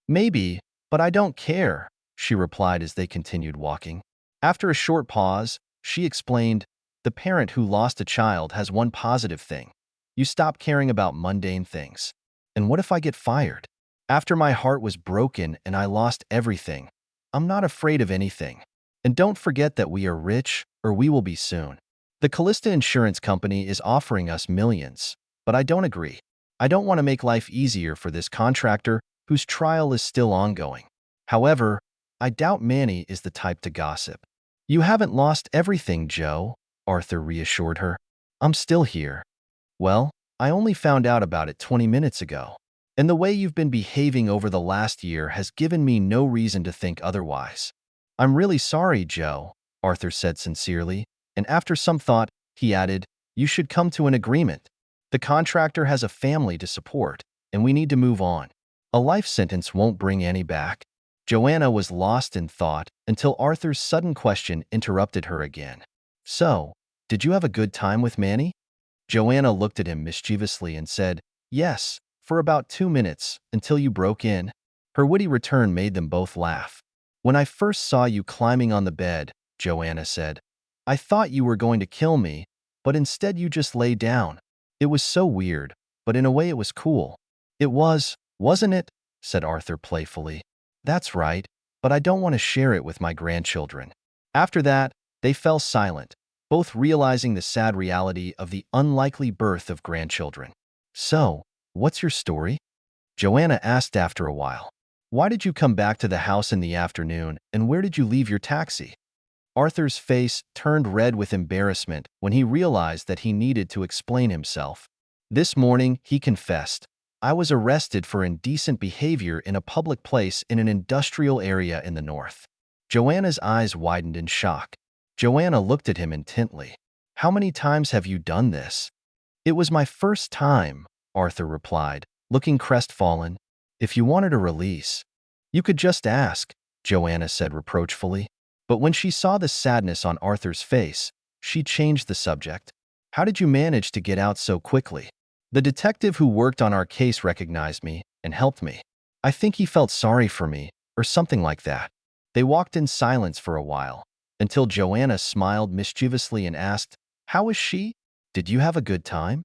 "Maybe, but I don't care," she replied as they continued walking. After a short pause, she explained, "The parent who lost a child has one positive thing. You stop caring about mundane things. And what if I get fired? After my heart was broken and I lost everything, I'm not afraid of anything. And don't forget that we are rich, or we will be soon. The Calista Insurance Company is offering us millions, but I don't agree. I don't want to make life easier for this contractor whose trial is still ongoing. However, I doubt Manny is the type to gossip." "You haven't lost everything, Joe," Arthur reassured her. "I'm still here." "Well, I only found out about it 20 minutes ago. And the way you've been behaving over the last year has given me no reason to think otherwise." "I'm really sorry, Joe," Arthur said sincerely, and after some thought, he added, "You should come to an agreement. The contractor has a family to support, and we need to move on. A life sentence won't bring Annie back." Joanna was lost in thought until Arthur's sudden question interrupted her again. "So, did you have a good time with Manny?" Joanna looked at him mischievously and said, "Yes, for about 2 minutes, until you broke in." Her witty return made them both laugh. "When I first saw you climbing on the bed," Joanna said, "I thought you were going to kill me, but instead you just lay down. It was so weird, but in a way it was cool." "It was, wasn't it?" said Arthur playfully. "That's right, but I don't want to share it with my grandchildren." After that, they fell silent, both realizing the sad reality of the unlikely birth of grandchildren. "So, what's your story?" Joanna asked after a while. "Why did you come back to the house in the afternoon, and where did you leave your taxi?" Arthur's face turned red with embarrassment when he realized that he needed to explain himself. "This morning," he confessed, "I was arrested for indecent behavior in a public place in an industrial area in the north." Joanna's eyes widened in shock. Joanna looked at him intently. "How many times have you done this?" "It was my first time," Arthur replied, looking crestfallen. "If you wanted a release, you could just ask," Joanna said reproachfully. But when she saw the sadness on Arthur's face, she changed the subject. "How did you manage to get out so quickly?" "The detective who worked on our case recognized me and helped me. I think he felt sorry for me, or something like that." They walked in silence for a while, until Joanna smiled mischievously and asked, "How is she? Did you have a good time?"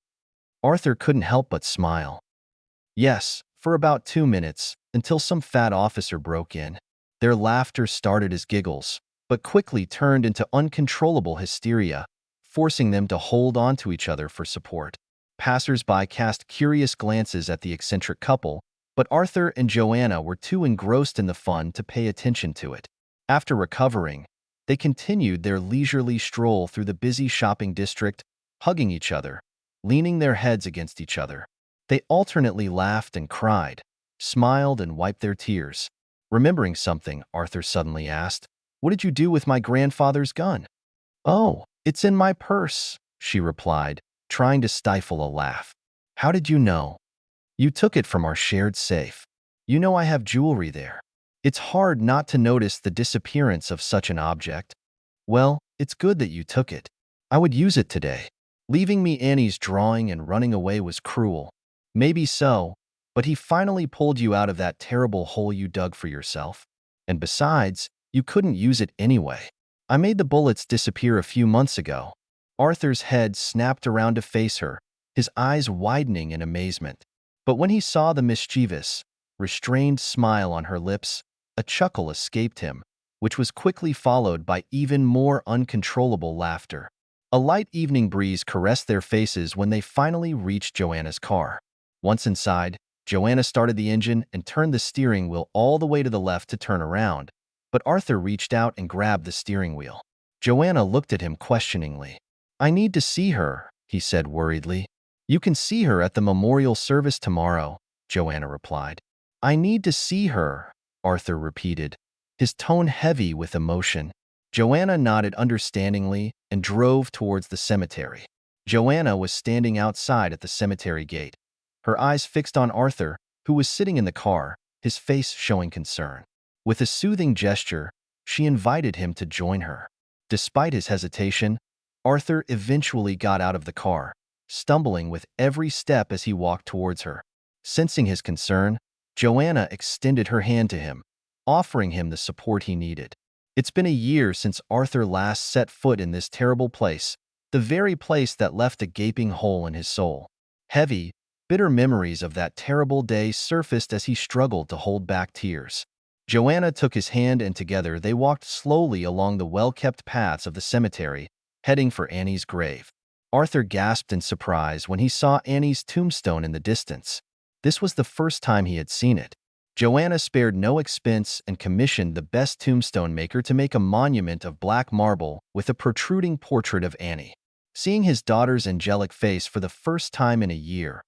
Arthur couldn't help but smile. Yes, for about 2 minutes, until some fat officer broke in. Their laughter started as giggles, but quickly turned into uncontrollable hysteria, forcing them to hold on to each other for support. Passers-by cast curious glances at the eccentric couple, but Arthur and Joanna were too engrossed in the fun to pay attention to it. After recovering, they continued their leisurely stroll through the busy shopping district, hugging each other, leaning their heads against each other. They alternately laughed and cried, smiled and wiped their tears. Remembering something, Arthur suddenly asked, "What did you do with my grandfather's gun?" "Oh, it's in my purse," she replied, trying to stifle a laugh. "How did you know?" "You took it from our shared safe. You know I have jewelry there. It's hard not to notice the disappearance of such an object." "Well, it's good that you took it. I would use it today. Leaving me Annie's drawing and running away was cruel." "Maybe so, but he finally pulled you out of that terrible hole you dug for yourself. And besides, you couldn't use it anyway. I made the bullets disappear a few months ago." Arthur's head snapped around to face her, his eyes widening in amazement. But when he saw the mischievous, restrained smile on her lips, a chuckle escaped him, which was quickly followed by even more uncontrollable laughter. A light evening breeze caressed their faces when they finally reached Joanna's car. Once inside, Joanna started the engine and turned the steering wheel all the way to the left to turn around, but Arthur reached out and grabbed the steering wheel. Joanna looked at him questioningly. "I need to see her," he said worriedly. "You can see her at the memorial service tomorrow," Joanna replied. "I need to see her," Arthur repeated, his tone heavy with emotion. Joanna nodded understandingly and drove towards the cemetery. Joanna was standing outside at the cemetery gate, her eyes fixed on Arthur, who was sitting in the car, his face showing concern. With a soothing gesture, she invited him to join her. Despite his hesitation, Arthur eventually got out of the car, stumbling with every step as he walked towards her. Sensing his concern, Joanna extended her hand to him, offering him the support he needed. It's been a year since Arthur last set foot in this terrible place, the very place that left a gaping hole in his soul. Heavy, bitter memories of that terrible day surfaced as he struggled to hold back tears. Joanna took his hand and together they walked slowly along the well-kept paths of the cemetery, heading for Annie's grave. Arthur gasped in surprise when he saw Annie's tombstone in the distance. This was the first time he had seen it. Joanna spared no expense and commissioned the best tombstone maker to make a monument of black marble with a protruding portrait of Annie. Seeing his daughter's angelic face for the first time in a year,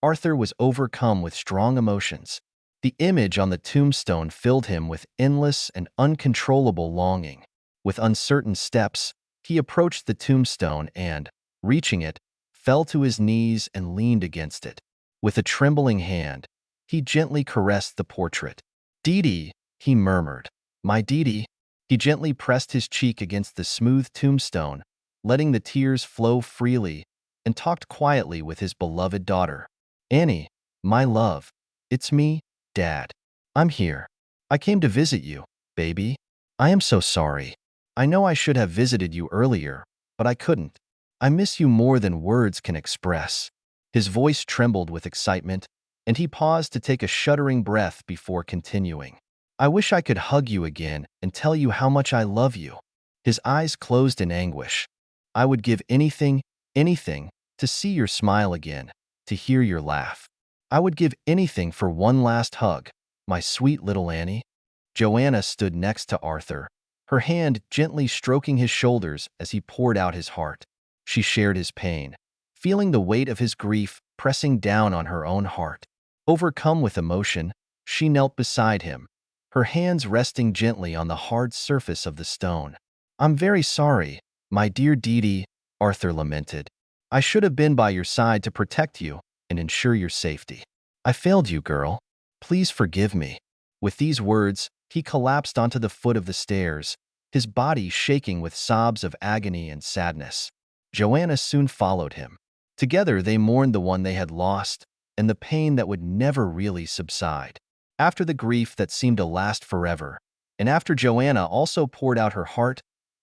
Arthur was overcome with strong emotions. The image on the tombstone filled him with endless and uncontrollable longing. With uncertain steps, he approached the tombstone and, reaching it, fell to his knees and leaned against it. With a trembling hand, he gently caressed the portrait. "Dee-Dee," he murmured. "My Dee-Dee." He gently pressed his cheek against the smooth tombstone, letting the tears flow freely, and talked quietly with his beloved daughter. "Annie, my love, it's me, Dad. I'm here. I came to visit you, baby. I am so sorry. I know I should have visited you earlier, but I couldn't. I miss you more than words can express." His voice trembled with excitement, and he paused to take a shuddering breath before continuing. "I wish I could hug you again and tell you how much I love you." His eyes closed in anguish. "I would give anything, anything, to see your smile again, to hear your laugh. I would give anything for one last hug, my sweet little Annie." Joanna stood next to Arthur, her hand gently stroking his shoulders as he poured out his heart. She shared his pain, feeling the weight of his grief pressing down on her own heart. Overcome with emotion, she knelt beside him, her hands resting gently on the hard surface of the stone. "I'm very sorry, my dear Dee-Dee," Arthur lamented. "I should have been by your side to protect you and ensure your safety. I failed you, girl. Please forgive me." With these words, he collapsed onto the foot of the stairs, his body shaking with sobs of agony and sadness. Joanna soon followed him. Together they mourned the one they had lost and the pain that would never really subside. After the grief that seemed to last forever, and after Joanna also poured out her heart,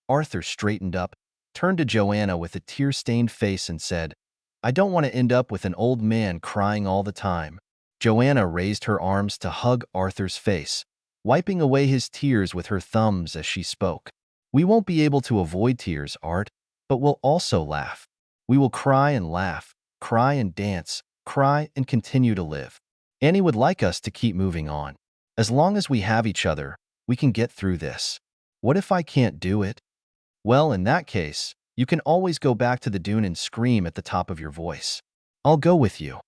Arthur straightened up, turned to Joanna with a tear-stained face and said, I don't want to end up with an old man crying all the time. Joanna raised her arms to hug Arthur's face, wiping away his tears with her thumbs as she spoke. We won't be able to avoid tears, Art, but we'll also laugh. We will cry and laugh, cry and dance, cry and continue to live. Annie would like us to keep moving on. As long as we have each other, we can get through this. What if I can't do it? Well, in that case, you can always go back to the dune and scream at the top of your voice. I'll go with you.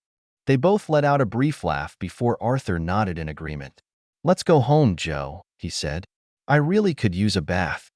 They both let out a brief laugh before Arthur nodded in agreement. Let's go home, Joe, he said. I really could use a bath.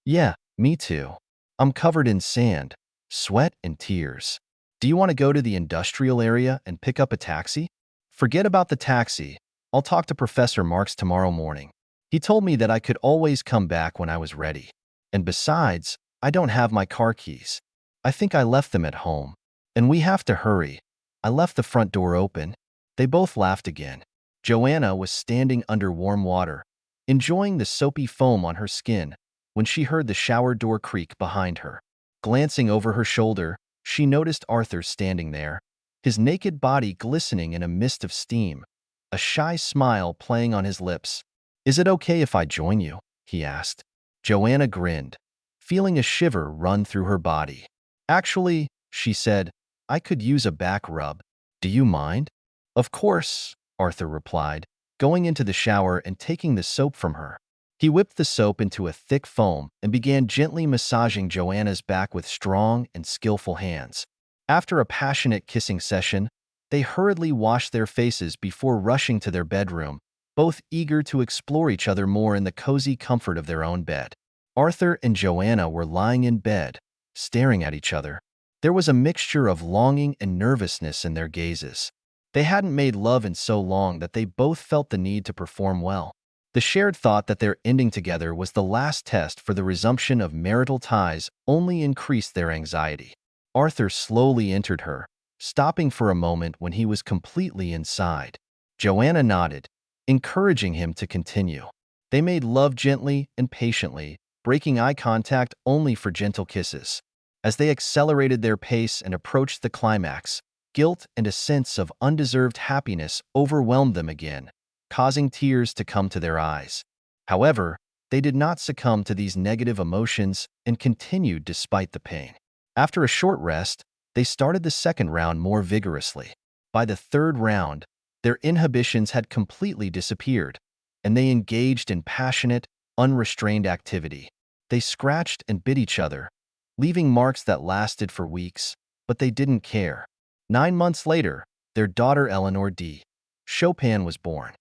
Yeah, me too. I'm covered in sand, sweat, and tears. Do you want to go to the industrial area and pick up a taxi? Forget about the taxi. I'll talk to Professor Marks tomorrow morning. He told me that I could always come back when I was ready. And besides, I don't have my car keys. I think I left them at home. And we have to hurry. I left the front door open. They both laughed again. Joanna was standing under warm water, enjoying the soapy foam on her skin, when she heard the shower door creak behind her. Glancing over her shoulder, she noticed Arthur standing there, his naked body glistening in a mist of steam, a shy smile playing on his lips. Is it okay if I join you? He asked. Joanna grinned, feeling a shiver run through her body. Actually, she said, I could use a back rub. Do you mind? Of course, Arthur replied, going into the shower and taking the soap from her. He whipped the soap into a thick foam and began gently massaging Joanna's back with strong and skillful hands. After a passionate kissing session, they hurriedly washed their faces before rushing to their bedroom, both eager to explore each other more in the cozy comfort of their own bed. Arthur and Joanna were lying in bed, staring at each other. There was a mixture of longing and nervousness in their gazes. They hadn't made love in so long that they both felt the need to perform well. The shared thought that their ending together was the last test for the resumption of marital ties only increased their anxiety. Arthur slowly entered her, stopping for a moment when he was completely inside. Joanna nodded, encouraging him to continue. They made love gently and patiently, breaking eye contact only for gentle kisses. As they accelerated their pace and approached the climax, guilt and a sense of undeserved happiness overwhelmed them again, causing tears to come to their eyes. However, they did not succumb to these negative emotions and continued despite the pain. After a short rest, they started the second round more vigorously. By the third round, their inhibitions had completely disappeared, and they engaged in passionate, unrestrained activity. They scratched and bit each other, leaving marks that lasted for weeks, but they didn't care. 9 months later, their daughter Eleanor D. Chopin was born.